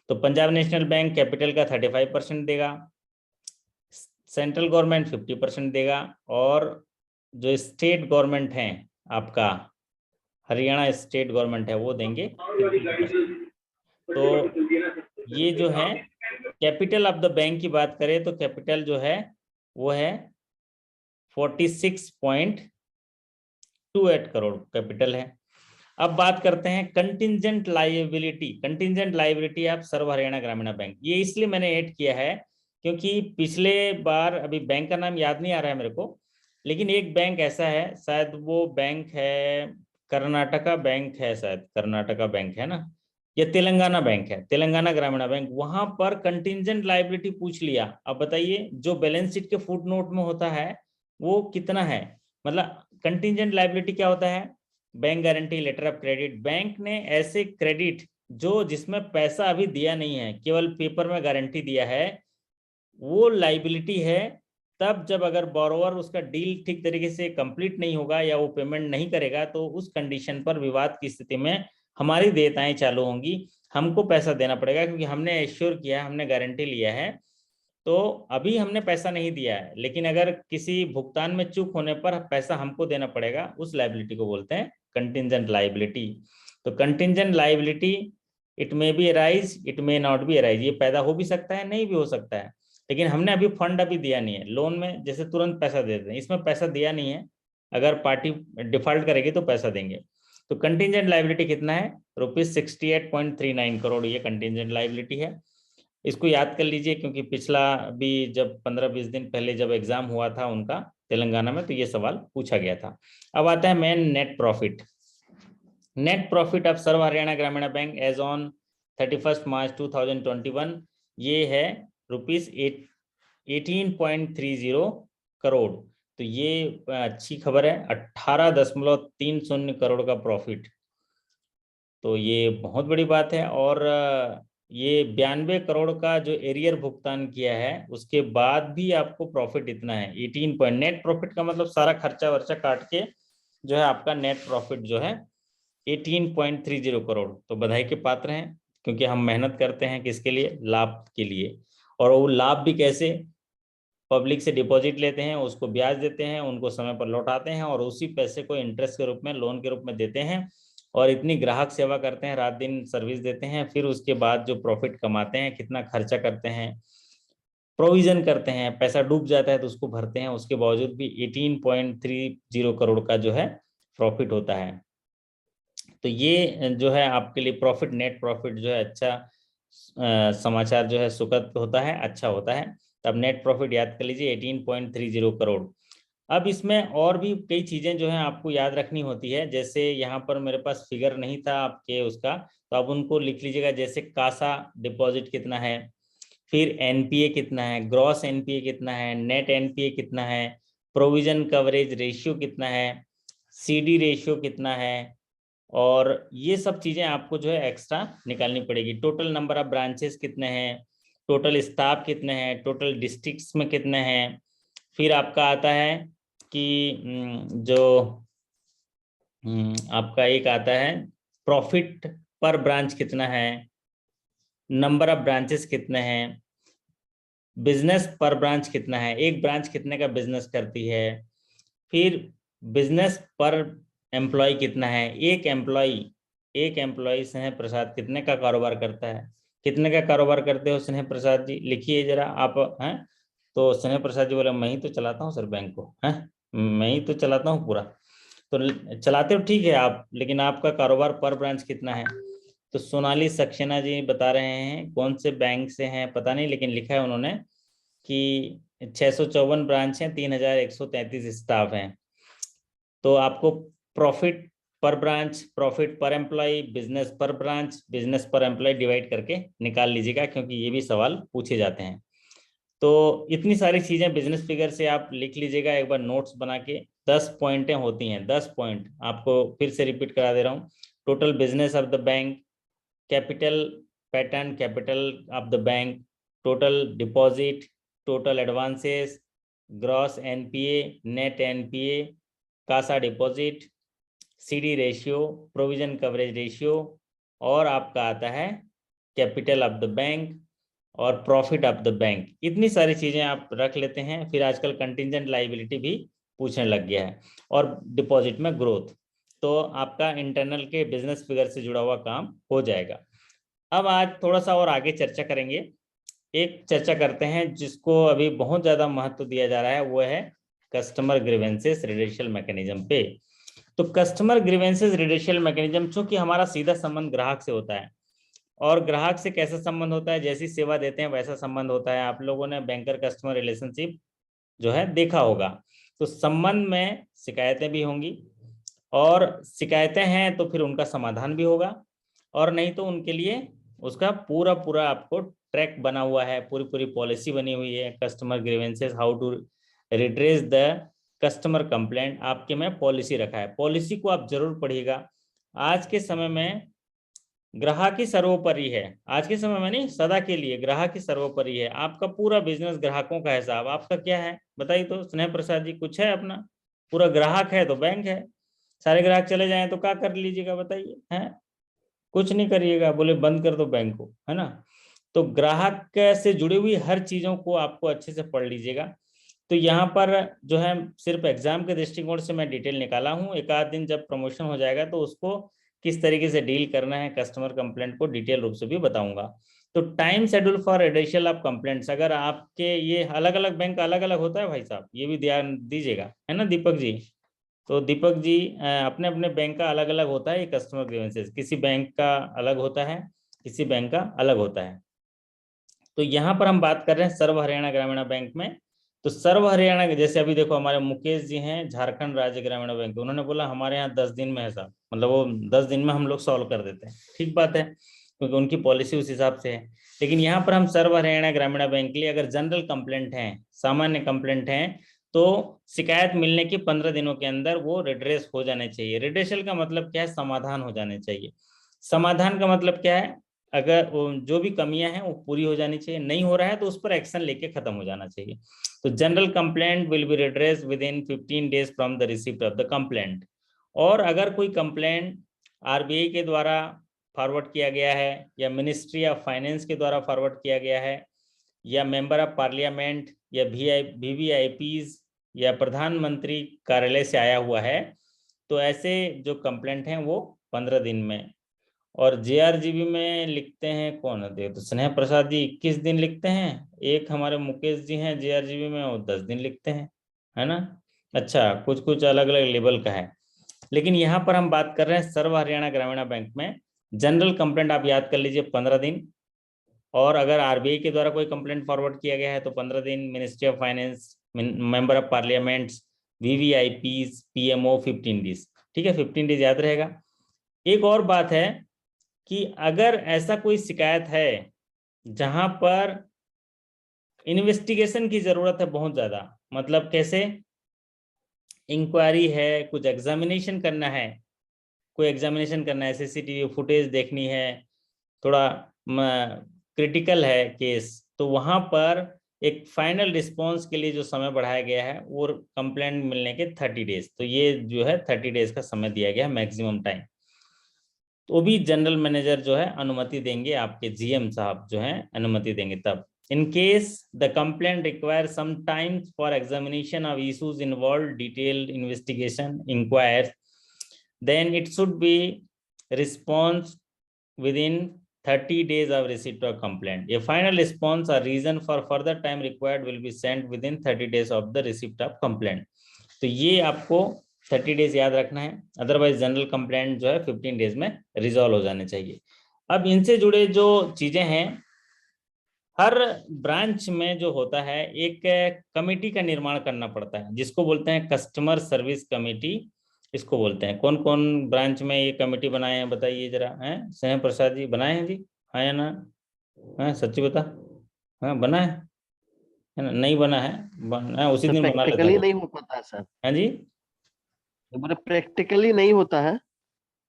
तो पंजाब नेशनल बैंक कैपिटल का 35% देगा, सेंट्रल गवर्नमेंट 50% देगा, और जो स्टेट गवर्नमेंट है आपका हरियाणा स्टेट गवर्नमेंट है वो देंगे 50%। तो ये जो है कैपिटल ऑफ द बैंक की बात करें तो कैपिटल जो है वो है 46.28 करोड़ कैपिटल है। अब बात करते हैं contingent liability. Contingent liability of Sarva Haryana Gramin Bank, ये इसलिए मैंने ऐड किया है क्योंकि पिछले बार, अभी बैंक का नाम याद नहीं आ रहा है मेरे को, लेकिन एक बैंक ऐसा है, शायद वो बैंक है कर्नाटका बैंक है, शायद कर्नाटका बैंक है ना, या तेलंगाना बैंक है, तेलंगाना ग्रामीण बैंक। वहां पर कंटिंजेंट लायबिलिटी पूछ लिया। अब बताइए जो बैलेंस शीट के फुट नोट में होता है वो कितना है। मतलब कंटिंजेंट लायबिलिटी क्या होता है, bank guarantee letter of credit. Bank ने ऐसे क्रेडिट जो जिसमें पैसा अभी दिया नहीं है, केवल पेपर में गारंटी दिया है, वो लाइबिलिटी है। तब जब अगर बोरोवर उसका डील ठीक तरीके से कंप्लीट नहीं होगा या वो पेमेंट नहीं करेगा, तो उस कंडीशन पर विवाद की स्थिति में हमारी देयताएं चालू होंगी, हमको पैसा देना पड़ेगा, क्योंकि हमने एश्योर किया है, हमने गारंटी लिया है। तो अभी हमने पैसा नहीं दिया है, लेकिन अगर किसी भुगतान में चूक होने पर पैसा हमको देना पड़ेगा, उस लाइबिलिटी को बोलते हैं कंटिंजेंट लाइबिलिटी। तो contingent liability it may be arise, it may not be arise, ये पैदा हो भी सकता है, नहीं भी हो सकता है। लेकिन हमने अभी फंड अभी दिया नहीं है। लोन में जैसे तुरंत पैसा दे देते हैं, इसमें पैसा दिया नहीं है, अगर पार्टी डिफॉल्ट करेगी तो पैसा देंगे। तो कंटिंजेंट लाइबिलिटी कितना है, ₹68.39 करोड़, ये कंटिंजेंट लाइबिलिटी है। इसको याद कर लीजिए, क्योंकि पिछला भी जब 15-20 दिन पहले जब एग्जाम हुआ था उनका तेलंगाना में, तो ये सवाल पूछा गया था। अब आता है main net profit. Net profit of Sarva Haryana Gramin bank as on 31 March 2021 ये है ₹18.30 करोड़। तो ये अच्छी खबर है, 18.30 करोड़ का प्रॉफिट, तो ये बहुत बड़ी बात है। और ये 92 करोड़ का जो एरियर भुगतान किया है उसके बाद भी आपको प्रॉफिट इतना है 18 पॉइंट। नेट प्रॉफिट का मतलब सारा खर्चा वर्चा काट के जो है आपका नेट प्रॉफिट जो है 18.30 करोड़। तो बधाई के पात्र हैं, क्योंकि हम मेहनत करते हैं किसके लिए, लाभ के लिए। और वो लाभ भी कैसे, पब्लिक से डिपॉजिट लेते हैं, उसको ब्याज देते हैं, उनको समय पर लौटाते हैं और उसी पैसे को इंटरेस्ट के रूप में, लोन के रूप में देते हैं। और इतनी ग्राहक सेवा करते हैं, रात दिन सर्विस देते हैं, फिर उसके बाद जो प्रॉफिट कमाते हैं, कितना खर्चा करते हैं, प्रोविजन करते हैं, पैसा डूब जाता है तो उसको भरते हैं, उसके बावजूद भी 18.30 करोड़ का जो है प्रॉफिट होता है। तो ये जो है आपके लिए प्रॉफिट, नेट प्रॉफिट जो है अच्छा समाचार जो है सुखद होता है, अच्छा होता है। तब नेट प्रॉफिट याद कर लीजिए 18.30 करोड़। अब इसमें और भी कई चीजें जो है आपको याद रखनी होती है। जैसे यहाँ पर मेरे पास फिगर नहीं था आपके उसका, तो आप उनको लिख लीजिएगा। जैसे कासा डिपॉजिट कितना है, फिर एनपीए कितना है, ग्रॉस एनपीए कितना है, नेट एनपीए कितना है, प्रोविजन कवरेज रेशियो कितना है, सीडी रेशियो कितना है, और ये सब चीजें आपको जो है एक्स्ट्रा निकालनी पड़ेगी। टोटल नंबर ऑफ ब्रांचेस कितने हैं, टोटल स्टाफ कितने हैं, टोटल डिस्ट्रिक्ट्स में कितने हैं। फिर आपका आता है कि जो आपका एक आता है प्रॉफिट पर ब्रांच कितना है, नंबर ऑफ ब्रांचेस कितने हैं, बिजनेस पर ब्रांच कितना है, एक ब्रांच कितने का बिजनेस करती है, फिर बिजनेस पर एम्प्लॉय कितना है, एक एम्प्लॉय स्नेह प्रसाद कितने का कारोबार करता है। कितने का कारोबार करते हो स्नेह प्रसाद जी, लिखिए जरा आप हैं। तो स्नेह प्रसाद जी बोले मैं ही तो चलाता हूँ सर बैंक को, हैं मैं ही तो चलाता हूँ पूरा। तो चलाते हो ठीक है आप, लेकिन आपका कारोबार पर ब्रांच कितना है। तो सोनाली सक्सेना जी बता रहे हैं, कौन से बैंक से हैं पता नहीं, लेकिन लिखा है उन्होंने कि 654 ब्रांच हैं, 3133 स्टाफ हैं। तो आपको प्रॉफिट पर ब्रांच, प्रॉफिट पर एम्प्लॉय, बिजनेस पर ब्रांच, बिजनेस पर एम्प्लॉय डिवाइड करके निकाल लीजिएगा, क्योंकि ये भी सवाल पूछे जाते हैं। तो इतनी सारी चीजें बिजनेस फिगर से आप लिख लीजिएगा एक बार नोट्स बना के। 10 पॉइंटें होती हैं, 10 पॉइंट आपको फिर से रिपीट करा दे रहा हूँ। Total business of the bank, capital pattern, capital of the bank, total deposit, total advances, gross NPA, net NPA, Kasa deposit, CD ratio, provision coverage ratio, और आपका आता है कैपिटल ऑफ द बैंक और प्रॉफिट ऑफ द बैंक। इतनी सारी चीजें आप रख लेते हैं। फिर आजकल कंटिंजेंट लाइबिलिटी भी पूछने लग गया है, और डिपॉजिट में ग्रोथ। तो आपका इंटरनल के बिजनेस फिगर से जुड़ा हुआ काम हो जाएगा। अब आज थोड़ा सा और आगे चर्चा करेंगे। एक चर्चा करते हैं जिसको अभी बहुत ज्यादा महत्व दिया जा रहा है, वो है कस्टमर ग्रीवेंसेस रिड्यूशल मैकेनिज्म पे। तो कस्टमर ग्रीवेंसेस रिड्यूशल मैकेनिज्म, चूंकि हमारा सीधा संबंध ग्राहक से होता है, और ग्राहक से कैसा संबंध होता है, जैसी सेवा देते हैं वैसा संबंध होता है। आप लोगों ने बैंकर कस्टमर रिलेशनशिप जो है देखा होगा। तो संबंध में शिकायतें भी होंगी, और शिकायतें हैं तो फिर उनका समाधान भी होगा, और नहीं तो उनके लिए उसका पूरा पूरा आपको ट्रैक बना हुआ है, पूरी पूरी पॉलिसी बनी हुई है। Customer grievances, how to redress the customer complaint, आपके में पॉलिसी रखा है। पॉलिसी को आप जरूर पढ़िएगा। आज के समय में ग्राहक ही सर्वोपरि है। आज के समय में नहीं, सदा के लिए ग्राहक ही सर्वोपरि है। आपका पूरा बिजनेस ग्राहकों का हिसाब, आपका क्या है बताइए तो स्नेह प्रसाद जी, कुछ है अपना? पूरा ग्राहक है तो बैंक है। सारे ग्राहक चले जाएं तो क्या कर लीजिएगा बताइए, हैं कुछ नहीं करिएगा, बोले बंद कर दो बैंक को, है ना। तो ग्राहक से जुड़ी हुई हर चीजों को आपको अच्छे से पढ़ लीजिएगा। तो यहाँ पर जो है सिर्फ एग्जाम के दृष्टिकोण से मैं डिटेल निकाला हूँ। एक आध दिन जब प्रमोशन हो जाएगा तो उसको किस तरीके से डील करना है कस्टमर कंप्लेंट को डिटेल रूप से भी बताऊंगा। तो time schedule for redressal of complaints, अगर आपके ये अलग अलग बैंक अलग अलग होता है भाई साहब, ये भी ध्यान दीजिएगा, है ना दीपक जी। तो दीपक जी अपने अपने बैंक का अलग अलग होता है ये कस्टमर ग्रीवेंसेस, किसी बैंक का अलग होता है, किसी बैंक का अलग होता है। तो यहाँ पर हम बात कर रहे हैं सर्व हरियाणा ग्रामीण बैंक में। तो सर्व हरियाणा, जैसे अभी देखो हमारे मुकेश जी हैं झारखंड राज्य ग्रामीण बैंक, उन्होंने बोला हमारे यहाँ 10 दिन में है साहब, मतलब वो 10 दिन में हम लोग सॉल्व कर देते हैं। ठीक बात है, क्योंकि उनकी पॉलिसी उस हिसाब से है। लेकिन यहाँ पर हम सर्व हरियाणा ग्रामीण बैंक के लिए अगर जनरल कंप्लेंट है, सामान्य कंप्लेंट है, तो शिकायत मिलने की 15 दिनों के अंदर वो रिड्रेस हो जाने चाहिए। रिड्रेसल का मतलब क्या है, समाधान हो जाने चाहिए। समाधान का मतलब क्या है, अगर जो भी कमियां हैं वो पूरी हो जानी चाहिए, नहीं हो रहा है तो उस पर एक्शन लेके खत्म हो जाना चाहिए। तो general complaint will be redress with in 15 days from the receipt of the complaint. और अगर कोई कंप्लेंट आरबीआई के द्वारा फॉरवर्ड किया गया है, या मिनिस्ट्री ऑफ फाइनेंस के द्वारा फॉरवर्ड किया गया है, या मेंबर ऑफ पार्लियामेंट, या VVIPs, या प्रधानमंत्री कार्यालय से आया हुआ है, तो ऐसे जो कंप्लेंट हैं वो 15 दिन में। और JRGB में लिखते हैं कौन है, तो स्नेह प्रसाद जी 21 दिन लिखते हैं, एक हमारे मुकेश जी हैं JRGB में, वो 10 दिन लिखते हैं, है ना। अच्छा, कुछ कुछ अलग अलग लेवल का है, लेकिन यहाँ पर हम बात कर रहे हैं सर्व हरियाणा ग्रामीण बैंक में जनरल कंप्लेंट, आप याद कर लीजिए 15 दिन। और अगर आरबीआई के द्वारा कोई कंप्लेंट फॉरवर्ड किया गया है तो 15 दिन, ministry of finance, member of parliament, VVIPs, PMO 15 days. ठीक है, 15 डेज याद रहेगा। एक और बात है कि अगर ऐसा कोई शिकायत है जहां पर इन्वेस्टिगेशन की जरूरत है बहुत ज्यादा, मतलब कैसे, इंक्वायरी है, कुछ एग्जामिनेशन करना है, कोई एग्जामिनेशन करना है, CCTV फुटेज देखनी है, थोड़ा क्रिटिकल है केस, तो वहां पर एक फाइनल रिस्पॉन्स के लिए जो समय बढ़ाया गया है वो कंप्लेंट मिलने के 30 डेज, तो ये जो है 30 डेज का समय दिया गया है मैक्सिमम टाइम। तो भी जनरल मैनेजर जो है अनुमति देंगे, आपके GM साहब जो है अनुमति देंगे तब। In case the complaint requires some time for examination of issues involved, detailed investigation inquires, then it should be response within 30 days of receipt of complaint. A final response or reason for further time required will be sent within 30 days of the receipt of complaint. तो ये आपको 30 days याद रखना है, otherwise general complaint जो है 15 days में resolve हो जाने चाहिए। अब इनसे जुड़े जो चीजें हैं, हर ब्रांच में जो होता है एक कमेटी का निर्माण करना पड़ता है, जिसको बोलते हैं कस्टमर सर्विस कमेटी, इसको बोलते हैं। कौन कौन ब्रांच में ये कमेटी बनाए हैं बताइए जरा, हैं स्नेह प्रसाद जी बनाए हैं जी, हाँ या ना, हाँ सच्ची बता, हाँ बना है ना, नहीं बना है, बना उसी सर दिन बना लेता प्रैक्टिकली हूँ। नहीं हो पाता है सर, हाँ जी। बोले प्रैक्टिकली नहीं होता है,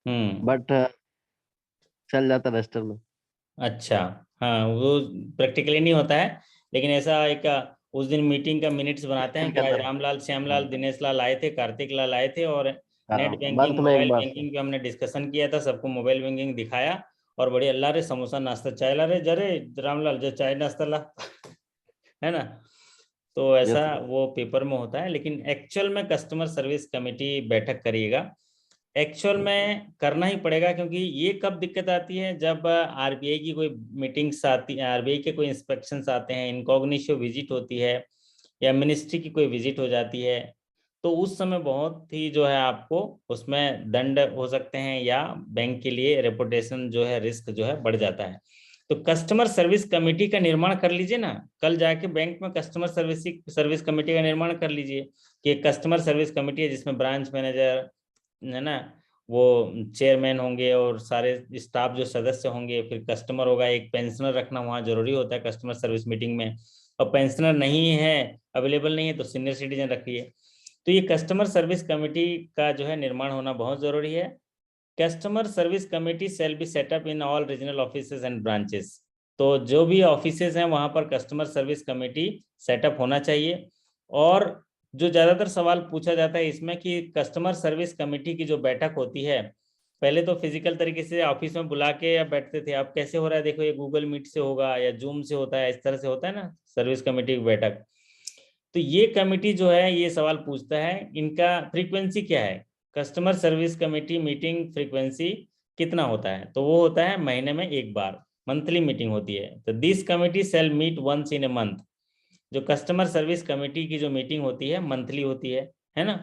हम्म। बट चल जाता रजिस्टर में। अच्छा, हाँ वो प्रैक्टिकली नहीं होता है, लेकिन ऐसा एक उस दिन मीटिंग का मिनट्स बनाते हैं फिजिकल कि के आज अंदर। रामलाल, श्यामलाल, हाँ दिनेश लाल आए थे, कार्तिक लाल आए थे, और नेट हाँ, बैंकिंग, मंथ में एक मोबाइल बार सर। बैंकिंग पे हमने डिस्कशन किया था, सबको मोबाइल बैंकिंग दिखाया, और बड़ी अल्लाह रे समोसा नाश्ता चाय ला रे, जरे रामलाल जो चाय नाश्ता ला है ना। तो ऐसा यस सर। वो पेपर में होता है, लेकिन एक्चुअल में कस्टमर सर्विस कमेटी बैठक करिएगा, एक्चुअल में करना ही पड़ेगा, क्योंकि ये कब दिक्कत आती है, जब आरबीआई की कोई मीटिंग्स आती है, आरबीआई के कोई इंस्पेक्शंस आते हैं, इनकॉग्निशियो विजिट होती है, या मिनिस्ट्री की कोई विजिट हो जाती है, तो उस समय बहुत ही जो है आपको उसमें दंड हो सकते हैं, या बैंक के लिए रेपुटेशन जो है, रिस्क जो है बढ़ जाता है। तो कस्टमर सर्विस कमेटी का निर्माण कर लीजिए ना, कल जाके बैंक में कस्टमर सर्विस कमेटी का निर्माण कर लीजिए, कि एक कस्टमर सर्विस कमेटी है जिसमें ब्रांच मैनेजर है ना, वो चेयरमैन होंगे, और सारे स्टाफ जो सदस्य होंगे, फिर कस्टमर होगा, एक पेंशनर रखना वहाँ जरूरी होता है कस्टमर सर्विस मीटिंग में, और पेंशनर नहीं है, अवेलेबल नहीं है, तो सीनियर सिटीजन रखिए। तो ये कस्टमर सर्विस कमेटी का जो है निर्माण होना बहुत जरूरी है। Customer service committee shall be set up in all regional offices and branches. तो जो भी ऑफिसेज हैं वहां पर कस्टमर सर्विस कमेटी सेटअप होना चाहिए। और जो ज्यादातर सवाल पूछा जाता है इसमें कि कस्टमर सर्विस कमेटी की जो बैठक होती है, पहले तो फिजिकल तरीके से ऑफिस में बुला के या बैठते थे, अब कैसे हो रहा है देखो, ये गूगल मीट से होगा या जूम से होता है, इस तरह से होता है ना सर्विस कमेटी की बैठक। तो ये कमेटी जो है ये सवाल पूछता है, इनका फ्रीक्वेंसी क्या है, customer service committee meeting frequency कितना होता है, तो वो होता है महीने में एक बार, मंथली मीटिंग होती है। तो this committee shall meet once in a month. जो कस्टमर सर्विस कमेटी की जो मीटिंग होती है मंथली होती है ना।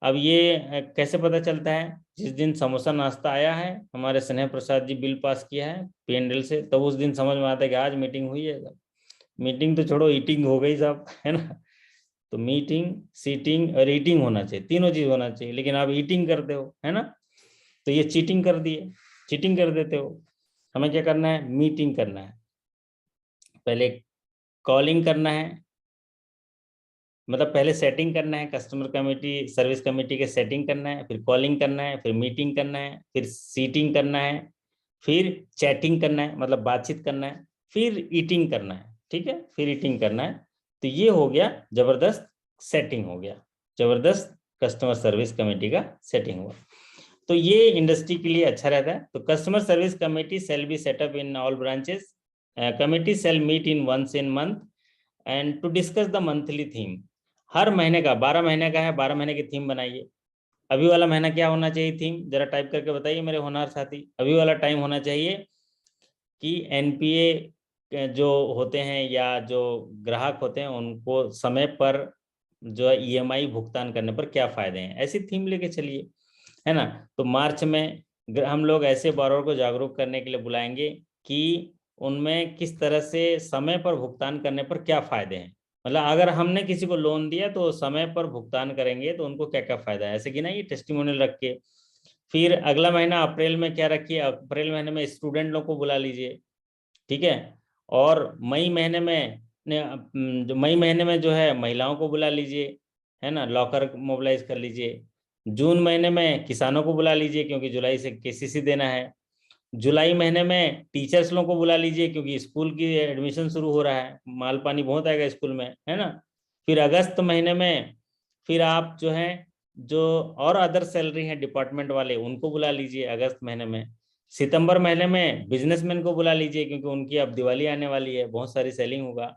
अब ये कैसे पता चलता है, जिस दिन समोसा नाश्ता आया है, हमारे स्नेह प्रसाद जी बिल पास किया है पीएनडीएल से, तब उस दिन समझ में आता है कि आज मीटिंग हुई है। मीटिंग तो छोड़ो, ईटिंग हो गई साहब, है ना। तो मीटिंग, सीटिंग और ईटिंग होना चाहिए, तीनों चीज होना चाहिए, लेकिन आप ईटिंग करते हो, है ना, तो ये चीटिंग कर दिए, चीटिंग कर देते हो। हमें क्या करना है, मीटिंग करना है, पहले कॉलिंग करना है, मतलब पहले सेटिंग करना है, कस्टमर कमेटी सर्विस कमेटी के सेटिंग करना है, फिर कॉलिंग करना है, फिर मीटिंग करना है, फिर सीटिंग करना है, फिर चैटिंग करना है, मतलब बातचीत करना है, फिर ईटिंग करना है, ठीक है, फिर ईटिंग करना है। तो ये हो गया जबरदस्त सेटिंग, हो गया जबरदस्त कस्टमर सर्विस कमेटी का सेटिंग हुआ। तो ये इंडस्ट्री के लिए अच्छा रहता है। तो customer service committee shall be set up in all branches, committee shall meet in once in month and to discuss the monthly theme. हर महीने का, 12 महीने का है, 12 महीने की थीम बनाइए। अभी वाला महीना क्या होना चाहिए थीम, जरा टाइप करके बताइए मेरे होनहार साथी। अभी वाला टाइम होना चाहिए कि एनपीए जो होते हैं या जो ग्राहक होते हैं उनको समय पर जो है ईएमआई भुगतान करने पर क्या फायदे हैं, ऐसी थीम लेके चलिए, है ना। तो मार्च में हम लोग ऐसे borrower को जागरूक करने के लिए बुलाएंगे कि उनमें किस तरह से समय पर भुगतान करने पर क्या फायदे हैं। मतलब अगर हमने किसी को लोन दिया तो समय पर भुगतान करेंगे तो उनको क्या क्या फायदा है, ऐसे कि ना ये टेस्टिमोनियल रख के। फिर अगला महीना अप्रैल में क्या रखिए, अप्रैल महीने में स्टूडेंट लोग को बुला लीजिए, ठीक है। और मई महीने में जो मई महीने में जो है महिलाओं को बुला लीजिए, है ना, लॉकर मोबिलाइज कर लीजिए। जून महीने में किसानों को बुला लीजिए क्योंकि जुलाई से केसीसी देना है। जुलाई महीने में टीचर्स लोगों को बुला लीजिए क्योंकि स्कूल की एडमिशन शुरू हो रहा है, माल पानी बहुत आएगा स्कूल में, है ना। फिर अगस्त महीने में फिर आप जो है जो और अदर सैलरी हैं डिपार्टमेंट वाले उनको बुला लीजिए अगस्त महीने में। सितंबर महीने में बिजनेसमैन को बुला लीजिए क्योंकि उनकी अब दिवाली आने वाली है, बहुत सारी सेलिंग होगा,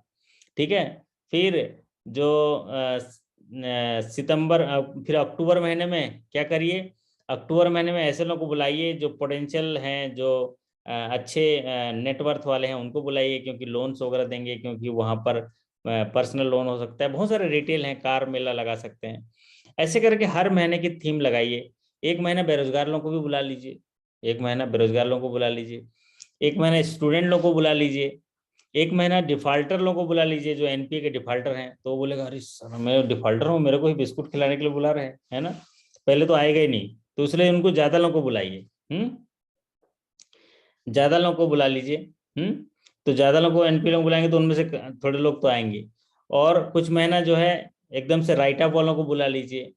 ठीक है। फिर जो सितंबर फिर अक्टूबर महीने में क्या करिए, अक्टूबर महीने में ऐसे लोगों को बुलाइए जो पोटेंशियल हैं, जो अच्छे नेटवर्थ वाले हैं उनको बुलाइए क्योंकि लोन्स वगैरह देंगे, क्योंकि वहाँ पर पर्सनल लोन हो सकता है, बहुत सारे रिटेल हैं, कार मेला लगा सकते हैं। ऐसे करके हर महीने की थीम लगाइए। एक महीना बेरोजगार लोगों को भी बुला लीजिए, एक महीना बेरोजगार लोगों को बुला लीजिए, एक महीना स्टूडेंट लोगों को बुला लीजिए, एक महीना डिफाल्टर लोगों को बुला लीजिए जो एनपीए के डिफाल्टर हैं। तो वो बोलेगा अरे सर मैं डिफाल्टर हूँ, मेरे को ही बिस्कुट खिलाने के लिए बुला रहे हैं, है ना, पहले तो आएगा ही नहीं, तो इसलिए उनको ज्यादा लोगों को बुलाइए, ज्यादा लोगों को बुला लीजिए। तो ज्यादा लोगों को एनपीए लोग बुलाएंगे तो उनमें से थोड़े लोग तो आएंगे। और कुछ महीना जो है एकदम से राइट अप वालों को बुला लीजिए,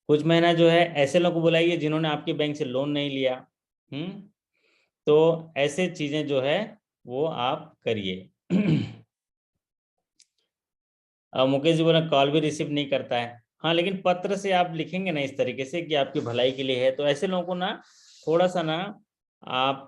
कुछ महीना जो है ऐसे लोगों को बुलाइए जिन्होंने आपके बैंक से लोन नहीं लिया। तो ऐसे चीजें जो है वो आप करिए। मुकेश जी बोला कॉल भी रिसीव नहीं करता है। हाँ, लेकिन पत्र से आप लिखेंगे ना इस तरीके से कि आपकी भलाई के लिए है, तो ऐसे लोगों को ना थोड़ा सा ना आप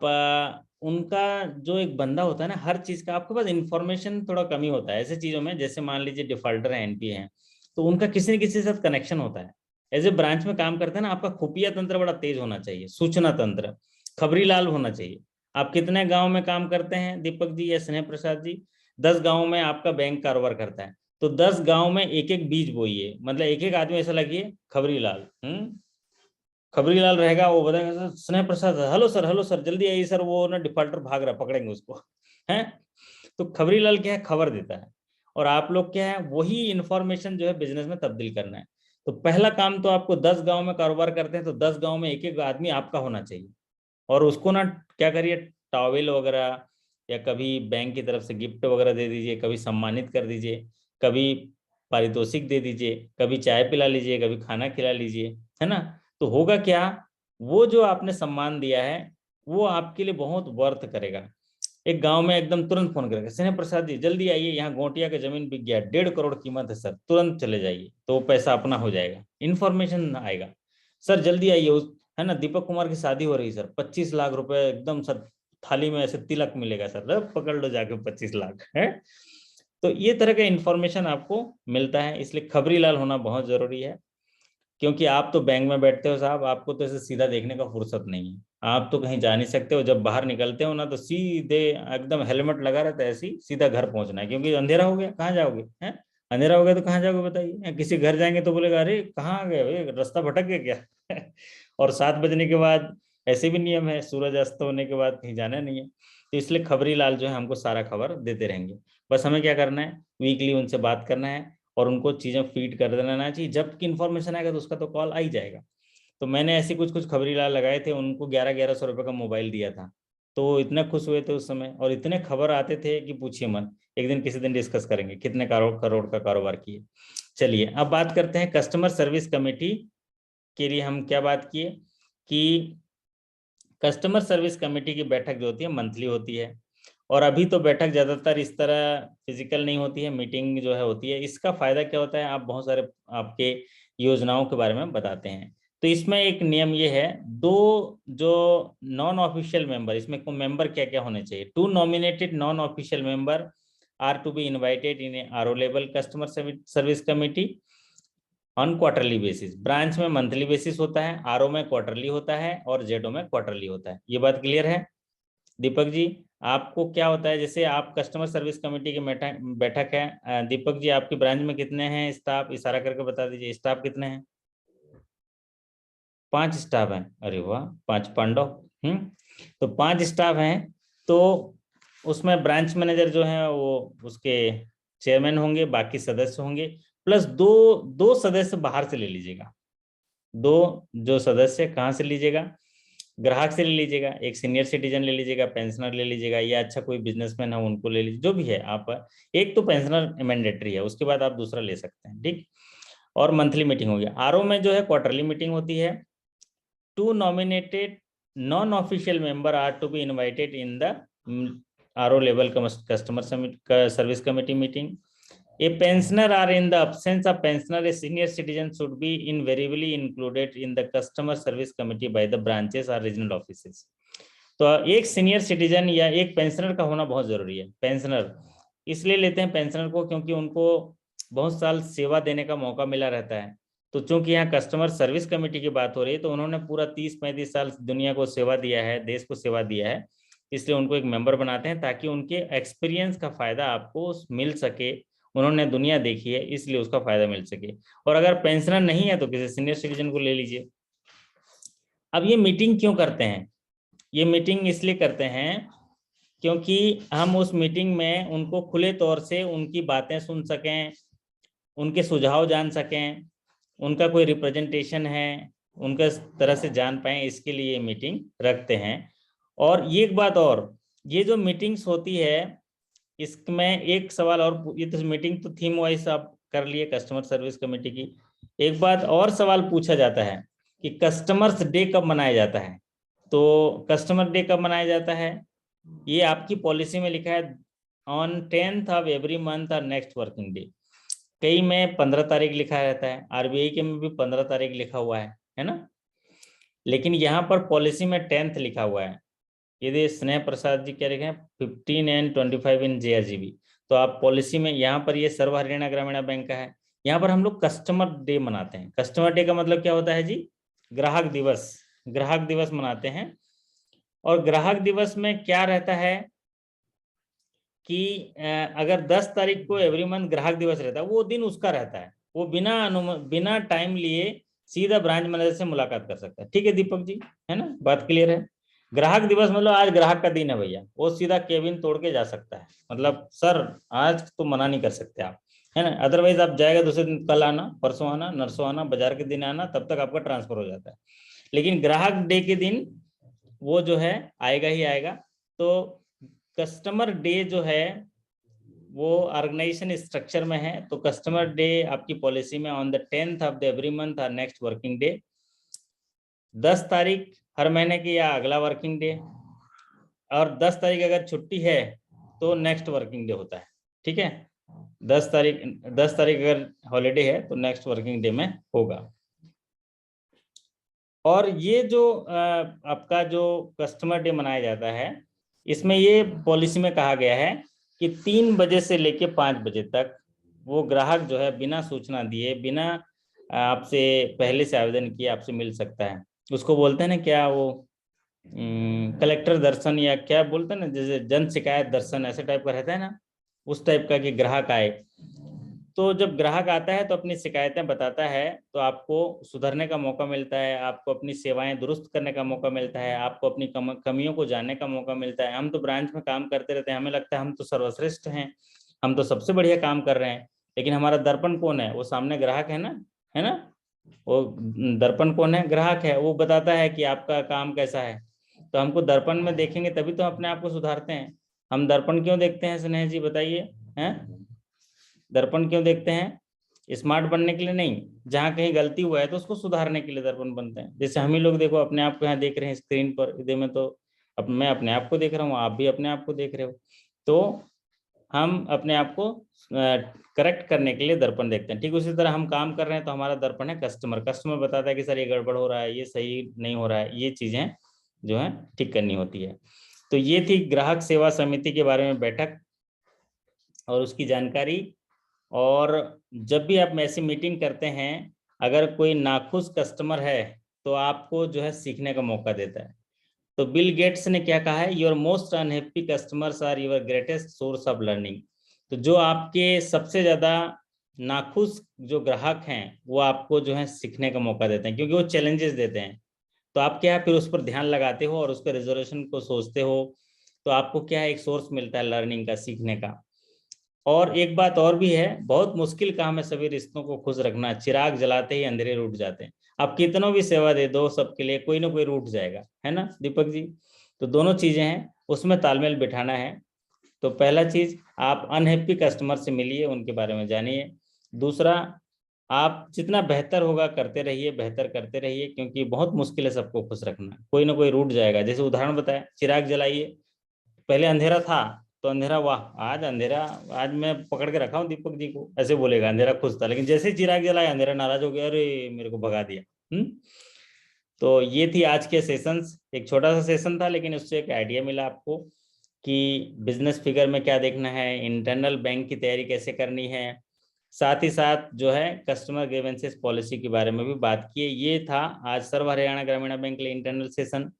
उनका जो एक बंदा होता है ना, हर चीज का आपके पास इंफॉर्मेशन थोड़ा कमी होता है ऐसे चीजों में। जैसे मान लीजिए डिफॉल्टर है, एनपीए हैं, तो उनका किसी न किसी के साथ कनेक्शन होता है। एज ए ब्रांच में काम करते हैं ना, आपका खुफिया तंत्र बड़ा तेज होना चाहिए, सूचना तंत्र खबरी लाल होना चाहिए। आप कितने गाँव में काम करते हैं दीपक जी या स्नेह प्रसाद जी, 10 गाँव में आपका बैंक कारोबार करता है, तो 10 गांव में एक एक बीज बोइए, मतलब एक एक आदमी ऐसा लगिए खबरी लाल। खबरी लाल रहेगा, वो बताएगा सर स्नेह प्रसाद, हेलो सर जल्दी आइए सर, वो ना डिफॉल्टर भाग रहा, पकड़ेंगे उसको, है। तो खबरी लाल क्या है, खबर देता है। और आप लोग क्या है, वही इंफॉर्मेशन जो है बिजनेस में तब्दील करना है। तो पहला काम तो आपको 10 गांव में कारोबार करते हैं तो 10 गांव में एक एक आदमी आपका होना चाहिए। और उसको ना क्या करिए, टॉवेल वगैरह या कभी बैंक की तरफ से गिफ्ट वगैरह दे दीजिए, कभी सम्मानित कर दीजिए, कभी पारितोषिक दे दीजिए, कभी चाय पिला लीजिए, कभी खाना खिला लीजिए, है ना। तो होगा क्या, वो जो आपने सम्मान दिया है वो आपके लिए बहुत वर्थ करेगा। एक गांव में एकदम तुरंत फोन करेगा, स्नेह प्रसाद जी जल्दी आइए, यहाँ गोटिया का जमीन बिक गया, 1.5 करोड़ कीमत है सर, तुरंत चले जाइए, तो पैसा अपना हो जाएगा, इन्फॉर्मेशन आएगा। सर जल्दी आइए, उस है ना दीपक कुमार की शादी हो रही है सर, 25 लाख रुपए एकदम सर थाली में ऐसे तिलक मिलेगा सर, पकड़ लो जाके 25 लाख है। तो ये तरह का इंफॉर्मेशन आपको मिलता है, इसलिए खबरी लाल होना बहुत जरूरी है। क्योंकि आप तो बैंक में बैठते हो साहब, आपको तो ऐसे सीधा देखने का फुर्सत नहीं है, आप तो कहीं जा नहीं सकते हो, जब बाहर निकलते हो ना तो सीधे एकदम हेलमेट लगा रहता है, ऐसे ही सीधा घर पहुंचना है, क्योंकि अंधेरा हो गया कहाँ जाओगे, हैं। अंधेरा हो गया तो कहाँ जाओगे बताइए, किसी घर जाएंगे तो बोलेगा अरे कहाँ आ गए भाई, रास्ता भटक गया क्या। और 7 बजने के बाद ऐसे भी नियम है, सूरज अस्त होने के बाद कहीं जाना नहीं है। तो इसलिए खबरी लाल जो है हमको सारा खबर देते रहेंगे। बस हमें क्या करना है, वीकली उनसे बात करना है और उनको चीजें फीड कर देना चाहिए, जब की इन्फॉर्मेशन आएगा तो उसका तो कॉल आ ही जाएगा। तो मैंने ऐसे कुछ कुछ खबरी लाल लगाए थे, उनको 1100-1100 रुपए का मोबाइल दिया था, तो वो इतने खुश हुए थे उस समय, और इतने खबर आते थे कि पूछिए मत। एक दिन किसी दिन डिस्कस करेंगे कितने करोड़ करोड़ का कारोबार किए। चलिए अब बात करते हैं कस्टमर सर्विस कमेटी के लिए हम क्या बात किए कि कस्टमर सर्विस कमेटी की बैठक जो होती है मंथली होती है, और अभी तो बैठक ज्यादातर इस तरह फिजिकल नहीं होती है, मीटिंग जो है होती है। इसका फायदा क्या होता है, आप बहुत सारे आपके योजनाओं के बारे में बताते हैं। तो इसमें एक नियम ये है, दो जो नॉन ऑफिशियल मेंबर, इसमें मेंबर क्या क्या होने चाहिए, 2 nominated non official member are to be invited in RO level customer service committee on quarterly basis. Branch में मंथली बेसिस होता है, आरओ में क्वार्टरली होता है, और जेडो में क्वार्टरली होता है। ये बात क्लियर है दीपक जी? आपको क्या होता है, जैसे आप कस्टमर सर्विस कमेटी की बैठक है, दीपक जी आपकी ब्रांच में कितने हैं स्टाफ, इशारा करके बता दीजिए, स्टाफ कितने हैं? 5 स्टाफ हैं। अरे वाह, 5 पांडव। तो 5 स्टाफ हैं, तो उसमें ब्रांच मैनेजर जो है वो उसके चेयरमैन होंगे, बाकी सदस्य होंगे, प्लस दो सदस्य बाहर से ले लीजिएगा। 2 जो सदस्य कहाँ से लीजिएगा, ग्राहक से ले लीजिएगा, एक सीनियर सिटीजन ले लीजिएगा, पेंशनर ले लीजिएगा, या अच्छा कोई बिजनेसमैन है उनको ले लीजिए, जो भी है आप। एक तो पेंशनर मैंडेटरी है, उसके बाद आप दूसरा ले सकते हैं, ठीक। और मंथली मीटिंग होगी। आरओ में जो है क्वार्टरली मीटिंग होती है। 2 nominated non-official member are to be invited in the RO level customer service committee meeting. A pensioner or in the absence of pensioner, a senior citizen should be invariably included in the customer service committee by the branches or regional offices. तो एक senior citizen या एक pensioner का होना बहुत जरूरी है। Pensioner इसलिए लेते हैं पेंशनर को क्योंकि उनको बहुत साल सेवा देने का मौका मिला रहता है। तो चूंकि यहाँ कस्टमर सर्विस कमेटी की बात हो रही है, तो उन्होंने पूरा 30-35 साल दुनिया को सेवा दिया है, देश को सेवा दिया है, इसलिए उनको एक मेंबर बनाते हैं ताकि उनके एक्सपीरियंस का फायदा आपको मिल सके। उन्होंने दुनिया देखी है, इसलिए उसका फायदा मिल सके। और अगर पेंशनर नहीं है तो किसी सीनियर सिटीजन को ले लीजिए। अब ये मीटिंग क्यों करते हैं? ये मीटिंग इसलिए करते हैं क्योंकि हम उस मीटिंग में उनको खुले तौर से उनकी बातें सुन सकें, उनके सुझाव जान सकें, उनका कोई रिप्रेजेंटेशन है उनका तरह से जान पाएं, इसके लिए मीटिंग रखते हैं। और ये एक बात और, ये जो मीटिंग्स होती है इसमें एक सवाल और, ये तो मीटिंग तो थीम वाइज आप कर लिए कस्टमर सर्विस कमेटी की। एक बात और सवाल पूछा जाता है कि कस्टमर्स डे कब मनाया जाता है। तो कस्टमर डे कब मनाया जाता है, ये आपकी पॉलिसी में लिखा है on 10th of every month और नेक्स्ट वर्किंग डे। कई में 15 तारीख लिखा रहता है, आरबीआई के में भी 15 तारीख लिखा हुआ है ना, लेकिन यहाँ पर पॉलिसी में 10th लिखा हुआ है। यदि स्नेह प्रसाद जी कह रहे हैं 15 and 25 इन JRGB, तो आप पॉलिसी में यहाँ पर ये सर्व हरियाणा ग्रामीण बैंक का है, यहाँ पर हम लोग कस्टमर डे मनाते हैं। कस्टमर डे का मतलब क्या होता है जी, ग्राहक दिवस। ग्राहक दिवस मनाते हैं। और ग्राहक दिवस में क्या रहता है कि अगर 10 तारीख को एवरी मंथ ग्राहक दिवस रहता है, वो दिन उसका रहता है, वो बिना टाइम लिए सीधा ब्रांच मैनेजर से मुलाकात कर सकता है। ठीक है दीपक जी, है ना, बात क्लियर है? ग्राहक दिवस मतलब आज ग्राहक का दिन है भैया, वो सीधा केबिन तोड़ के जा सकता है, मतलब सर आज तो मना नहीं कर सकते आप, है ना। अदरवाइज आप जाएगा दूसरे दिन, कल आना, परसों आना, नरसों आना, बाजार के दिन आना, तब तक आपका ट्रांसफर हो जाता है। लेकिन ग्राहक डे के दिन वो जो है आएगा ही आएगा। तो कस्टमर डे जो है वो ऑर्गेनाइजेशन स्ट्रक्चर में है। तो कस्टमर डे आपकी पॉलिसी में on the 10th of the every month और नेक्स्ट वर्किंग डे, 10 तारीख हर महीने की या अगला वर्किंग डे, और 10 तारीख अगर छुट्टी है तो नेक्स्ट वर्किंग डे होता है। ठीक है, 10 तारीख अगर हॉलीडे है तो नेक्स्ट वर्किंग डे में होगा। और ये जो आपका जो कस्टमर डे मनाया जाता है, इसमें ये पॉलिसी में कहा गया है कि 3 बजे से लेके 5 बजे तक वो ग्राहक जो है बिना सूचना दिए, बिना आपसे पहले से आवेदन किए आपसे मिल सकता है। उसको बोलते हैं ना क्या, वो कलेक्टर दर्शन या क्या बोलते हैं ना, जैसे जन शिकायत दर्शन, ऐसे टाइप का रहता है ना, उस टाइप का कि ग्राहक आए। तो जब ग्राहक आता है तो अपनी शिकायतें बताता है, तो आपको सुधरने का मौका मिलता है, आपको अपनी सेवाएं दुरुस्त करने का मौका मिलता है, आपको अपनी कमियों को जानने का मौका मिलता है। हम तो ब्रांच में काम करते रहते हैं, हमें लगता है हम तो सर्वश्रेष्ठ हैं, हम तो सबसे बढ़िया काम कर रहे हैं, लेकिन हमारा दर्पण कौन है? वो सामने ग्राहक है ना। वो दर्पण कौन है? ग्राहक है, वो बताता है कि आपका काम कैसा है। तो हमको दर्पण में देखेंगे तभी तो अपने आप को सुधारते हैं। हम दर्पण क्यों देखते हैं स्नेह जी, बताइए हैं? दर्पण क्यों देखते हैं? स्मार्ट बनने के लिए नहीं, जहाँ कहीं गलती हुआ है तो उसको सुधारने के लिए दर्पण बनते हैं। जैसे हम ही लोग देखो अपने आप को यहाँ देख रहे हैं स्क्रीन पर, इधर में तो अब मैं अपने आप को देख रहा हूँ, आप भी अपने आप को देख रहे हो, तो हम अपने आप को करेक्ट करने के लिए दर्पण देखते हैं। ठीक उसी तरह हम काम कर रहे हैं तो हमारा दर्पण है कस्टमर, कस्टमर बताता है कि सर ये गड़बड़ हो रहा है, ये सही नहीं हो रहा है, ये चीजें जो है ठीक करनी होती है। तो ये थी ग्राहक सेवा समिति के बारे में बैठक और उसकी जानकारी। और जब भी आप ऐसी मीटिंग करते हैं, अगर कोई नाखुश कस्टमर है तो आपको जो है सीखने का मौका देता है। तो बिल गेट्स ने क्या कहा है, your most unhappy customers are your greatest source of learning. तो जो आपके सबसे ज्यादा नाखुश जो ग्राहक हैं वो आपको जो है सीखने का मौका देते हैं, क्योंकि वो चैलेंजेस देते हैं। तो आप क्या है फिर उस पर ध्यान लगाते हो और उसके रिजोल्यूशन को सोचते हो, तो आपको क्या है एक सोर्स मिलता है लर्निंग का, सीखने का। और एक बात और भी है, बहुत मुश्किल काम है सभी रिश्तों को खुश रखना, चिराग जलाते ही अंधेरे रूठ जाते हैं। आप कितनों भी सेवा दे दो सबके लिए, कोई ना कोई रूठ जाएगा, है ना दीपक जी। तो दोनों चीजें हैं, उसमें तालमेल बिठाना है। तो पहला चीज, आप अनहैप्पी कस्टमर से मिलिए, उनके बारे में जानिए। दूसरा, आप जितना बेहतर होगा करते रहिए, बेहतर करते रहिए, क्योंकि बहुत मुश्किल है सबको खुश रखना, कोई ना कोई रूठ जाएगा। जैसे उदाहरण बताया, चिराग जलाइए, पहले अंधेरा था तो अंधेरा, वाह आज अंधेरा, आज मैं पकड़ के रखा हूँ दीपक जी को, ऐसे बोलेगा, अंधेरा खुश था। लेकिन जैसे ही चिराग जलाया अंधेरा नाराज हो गया, अरे मेरे को भगा दिया। तो ये थी आज के सेशंस, एक छोटा सा सेशन था लेकिन उससे एक आइडिया मिला आपको कि बिजनेस फिगर में क्या देखना है, इंटरनल बैंक की तैयारी कैसे करनी है, साथ ही साथ जो है कस्टमर ग्रीवेंसेस पॉलिसी के बारे में भी बात की है। ये था आज सर्व हरियाणा ग्रामीण बैंक के लिए इंटरनल सेशन।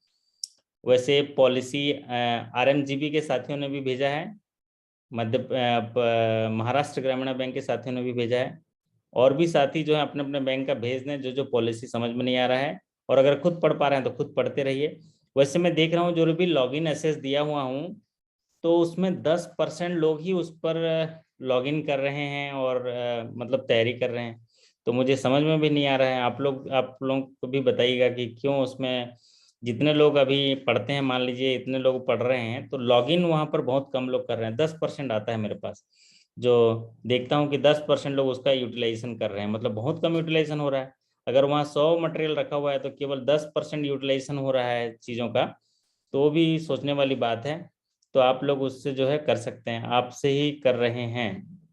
वैसे पॉलिसी आरएमजीबी के साथियों ने भी भेजा है, महाराष्ट्र ग्रामीण बैंक के साथियों ने भी भेजा है, और भी साथी जो है अपने अपने बैंक का भेज दें जो जो पॉलिसी समझ में नहीं आ रहा है। और अगर खुद पढ़ पा रहे हैं तो खुद पढ़ते रहिए। वैसे मैं देख रहा हूँ जो भी लॉगिन एसेस दिया हुआ हूँ, तो उसमें 10% लोग ही उस पर लॉगिन कर रहे हैं और मतलब तैयारी कर रहे हैं। तो मुझे समझ में भी नहीं आ रहा है, आप लोग को भी बताइएगा कि क्यों उसमें जितने लोग अभी पढ़ते हैं, मान लीजिए इतने लोग पढ़ रहे हैं, तो लॉगिन वहाँ पर बहुत कम लोग कर रहे हैं। 10% आता है मेरे पास, जो देखता हूँ कि 10% लोग उसका यूटिलाइजेशन कर रहे हैं, मतलब बहुत कम यूटिलाइजेशन हो रहा है। अगर वहाँ 100 मटेरियल रखा हुआ है तो केवल 10% यूटिलाइजेशन हो रहा है चीज़ों का, तो वो भी सोचने वाली बात है। तो आप लोग उससे जो है कर सकते हैं, आपसे ही कर रहे हैं,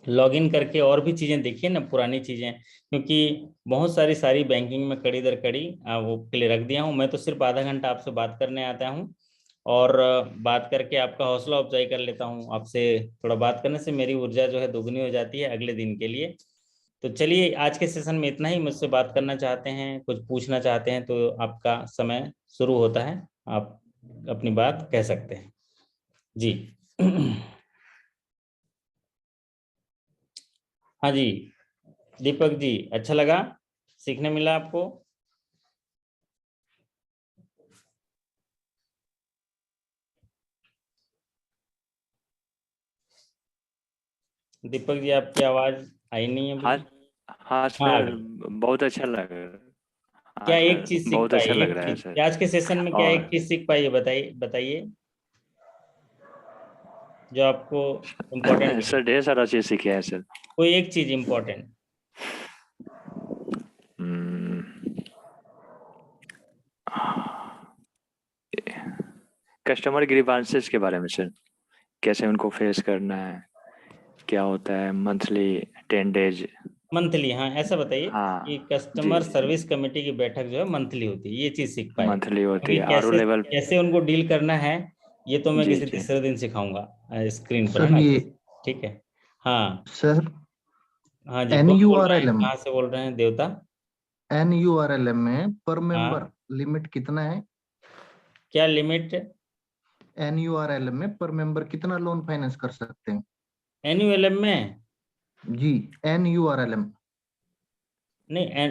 लॉगिन करके और भी चीज़ें देखिए ना, पुरानी चीज़ें, क्योंकि बहुत सारी बैंकिंग में कड़ी दर कड़ी वो के लिए रख दिया हूँ। मैं तो सिर्फ आधा घंटा आपसे बात करने आता हूँ और बात करके आपका हौसला अफजाई कर लेता हूँ। आपसे थोड़ा बात करने से मेरी ऊर्जा जो है दोगुनी हो जाती है अगले दिन के लिए। तो चलिए आज के सेशन में इतना ही। मुझसे बात करना चाहते हैं, कुछ पूछना चाहते हैं, तो आपका समय शुरू होता है, आप अपनी बात कह सकते हैं जी। हाँ जी दीपक जी, अच्छा लगा, सीखने मिला आपको? दीपक जी आपकी आवाज आई नहीं है हाँ अभी। हाँ हाँ आ सर, गई। बहुत अच्छा लगा। हाँ क्या एक सर, चीज सीख बहुत पाई, अच्छा लग एक रहा है सर। चीज आज के सेशन में, क्या एक और चीज सीख पाई है, बताइए बताइए, जो आपको इम्पोर्टेंट सर लगी, ढेर सारा चीज सीखे हैं सर। कोई एक चीज इम्पोर्टेंट। कस्टमर ग्रीवांसेस के बारे में सर, कैसे उनको फेस करना है, क्या होता है मंथली 10 डेज। मंथली, हाँ ऐसा बताइए कि हाँ जी, कस्टमर सर्विस कमेटी की बैठक जो है मंथली होती है, ये चीज सीख पाए, मंथली होती क्योंकि है आर ओ कैसे लेवल। कैसे उनको डील करना है, ये तो मैं जी किसी जी। तीसरे दिन सिखाऊंगा स्क्रीन पर, है सर ना। ये ठीक है। हाँ सर हाँ जी, कौन बोल रहे हैं, NURLM कहाँ से बोल रहे हैं देवता? NURLM में पर मेंबर हाँ, लिमिट कितना है? क्या लिमिट? NURLM में पर मेंबर कितना लोन फाइनेंस कर सकते हैं? एनयूएलएम में? जी, NURLM। नहीं,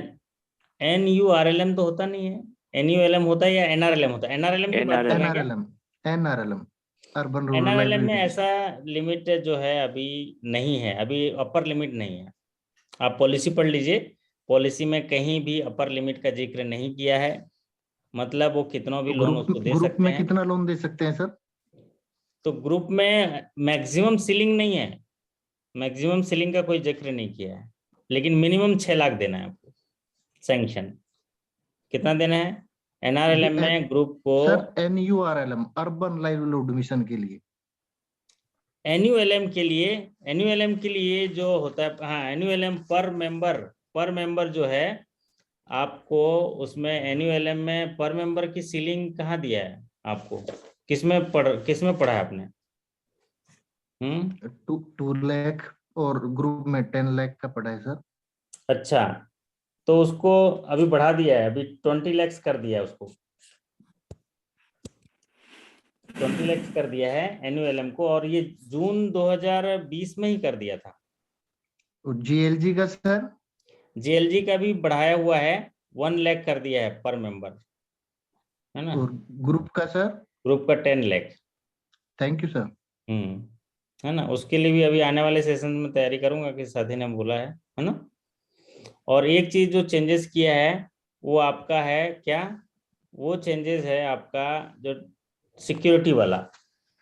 एनयूआरएलएम तो होता नहीं है, एनयूएलएम होता है या एनआरएलएम होता है? एनआरएलएम की बात कर रहे हैं क्या? NRLM NRLM urban rural NRLM में लाइबिलिटीज। ऐसा लिमिट जो है अभी नहीं है, अभी अपर लिमिट नहीं है। आप पॉलिसी पढ़ लीजिए, पॉलिसी में कहीं भी अपर लिमिट का जिक्र नहीं किया है, मतलब वो कितना भी तो लोन ग्रुप उसको दे ग्रुप सकते में हैं। कितना लोन दे सकते हैं सर? तो ग्रुप में मैक्सिमम सीलिंग नहीं है, मैक्सिमम सीलिंग का कोई जिक्र नहीं किया है। लेकिन मिनिमम 6 लाख देना है आपको सैंक्शन। कितना देना है NRLM में ग्रुप को? Sir NURLM urban livelihood mission के लिए। NULM के लिए, NULM के लिए जो होता है, हाँ NULM पर मेंबर जो है आपको, उसमें NULM में पर मेंबर की सीलिंग कहाँ दिया है आपको? किसमें पढ़ा है आपने? 2 लाख और ग्रुप में 10 लाख का पड़ा है सर। अच्छा, तो उसको अभी बढ़ा दिया है, अभी 20 लाख कर दिया है उसको, 20 लाख कर दिया है NULM को, और ये जून 2020 में ही कर दिया था। GLG का सर? JLG का भी बढ़ाया हुआ है, 1 लाख कर दिया है पर मेंबर, है ना? और ग्रुप का सर? ग्रुप का 10 लाख। Thank you sir. है ना? उसके लिए भी अभी आने वाले सेशन में तैयारी करूंगा कि साथी ने बोला है ना? और एक चीज जो चेंजेस किया है वो आपका है क्या? वो चेंजेस है आपका जो सिक्योरिटी वाला,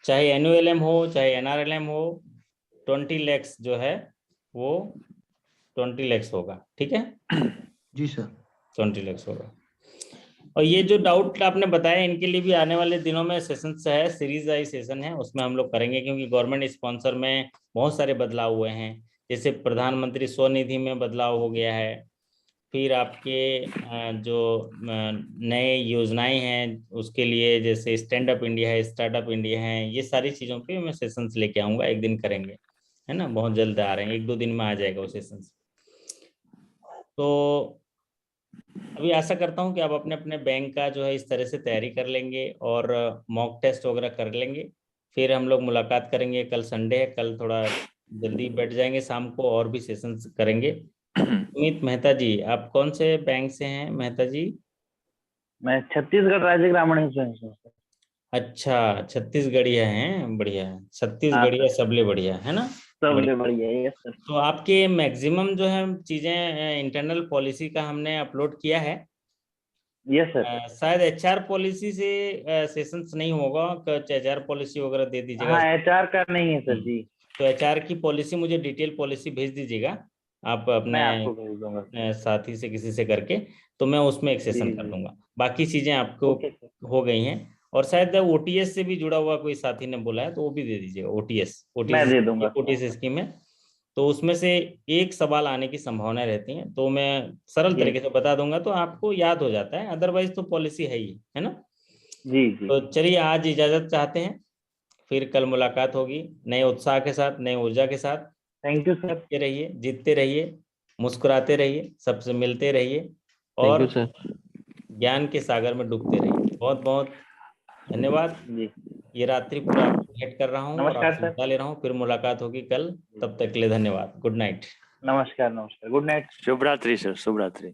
चाहे NULM हो चाहे NRLM हो, 20 लाख जो है वो 20 लाख होगा, ठीक है? जी सर। 20 लाख होगा। और ये जो डाउट आपने बताया, इनके लिए भी आने वाले दिनों में सेशन है, सीरीज वाइज सेशन है, उसमें हम लोग करेंगे, क्योंकि गवर्नमेंट स्पॉन्सर में बहुत सारे बदलाव हुए हैं। जैसे प्रधानमंत्री स्वनिधि में बदलाव हो गया है, फिर आपके जो नए योजनाएं हैं उसके लिए, जैसे स्टैंड अप इंडिया है, स्टार्टअप इंडिया है, ये सारी चीज़ों पे मैं सेशंस लेके आऊँगा, एक दिन करेंगे, है ना? बहुत जल्द आ रहे हैं, 1-2 दिन में आ जाएगा वो सेशंस। तो अभी आशा करता हूँ कि आप अपने अपने बैंक का जो है इस तरह से तैयारी कर लेंगे और मॉक टेस्ट वगैरह कर लेंगे। फिर हम लोग मुलाकात करेंगे, कल संडे है, कल थोड़ा जल्दी बैठ जाएंगे, शाम को और भी सेशंस करेंगे। सुमित मेहता जी, आप कौन से बैंक से हैं मेहता जी? मैं छत्तीसगढ़ राज्य ग्रामीण इंश्योरेंस से। अच्छा, छत्तीसगढ़िया हैं, बढ़िया है, हाँ छत्तीसगढ़िया सर, सबले बढ़िया, है ना? सबसे बढ़िया। बढ़िया है ये सर। तो आपके मैक्सिमम जो है चीजें इंटरनल पॉलिसी का हमने अपलोड किया है। Yes sir. शायद HR पॉलिसी से सेशंस नहीं होगा, कुछ HR पॉलिसी वगैरह दे दीजिएगा। हाँ HR का नहीं है सर जी। तो HR की पॉलिसी मुझे डिटेल पॉलिसी भेज दीजिएगा आप मैं अपने आपको भेज दूंगा सर। साथी से किसी से करके, तो मैं उसमें एक सेशन जी कर जी। दूंगा। बाकी चीजें आपको ओके सर। हो गई हैं। और शायद OTS से भी जुड़ा हुआ कोई साथी ने बोला है, तो वो भी दे दीजिएगा। मैं OTS दे दूंगा सर। OTS स्कीम है, तो उसमें से एक सवाल आने की संभावना रहती है, तो मैं सरल जी तरीके से बता दूंगा तो आपको याद हो जाता है, अदरवाइज तो पॉलिसी है ही, है ना? जी जी। तो चलिए, आज इजाजत चाहते हैं, फिर कल मुलाकात होगी नए उत्साह के साथ, नए ऊर्जा के साथ। Thank you sir. सीखते रहिए, जीतते रहिए, मुस्कुराते रहिए, सबसे मिलते रहिए थैंक और यू सर। ज्ञान के सागर में डूबते रहिए। बहुत बहुत धन्यवाद। जी ये रात्रि पूरा आपको भेंट कर रहा हूँ और नमस्कार आपसे सर। विदा ले रहा हूँ, फिर मुलाकात होगी कल। तब तक के लिए धन्यवाद। Good night. नमस्कार नमस्कार, गुड नाइट। शुभ रात्रि सर, शुभ रात्रि।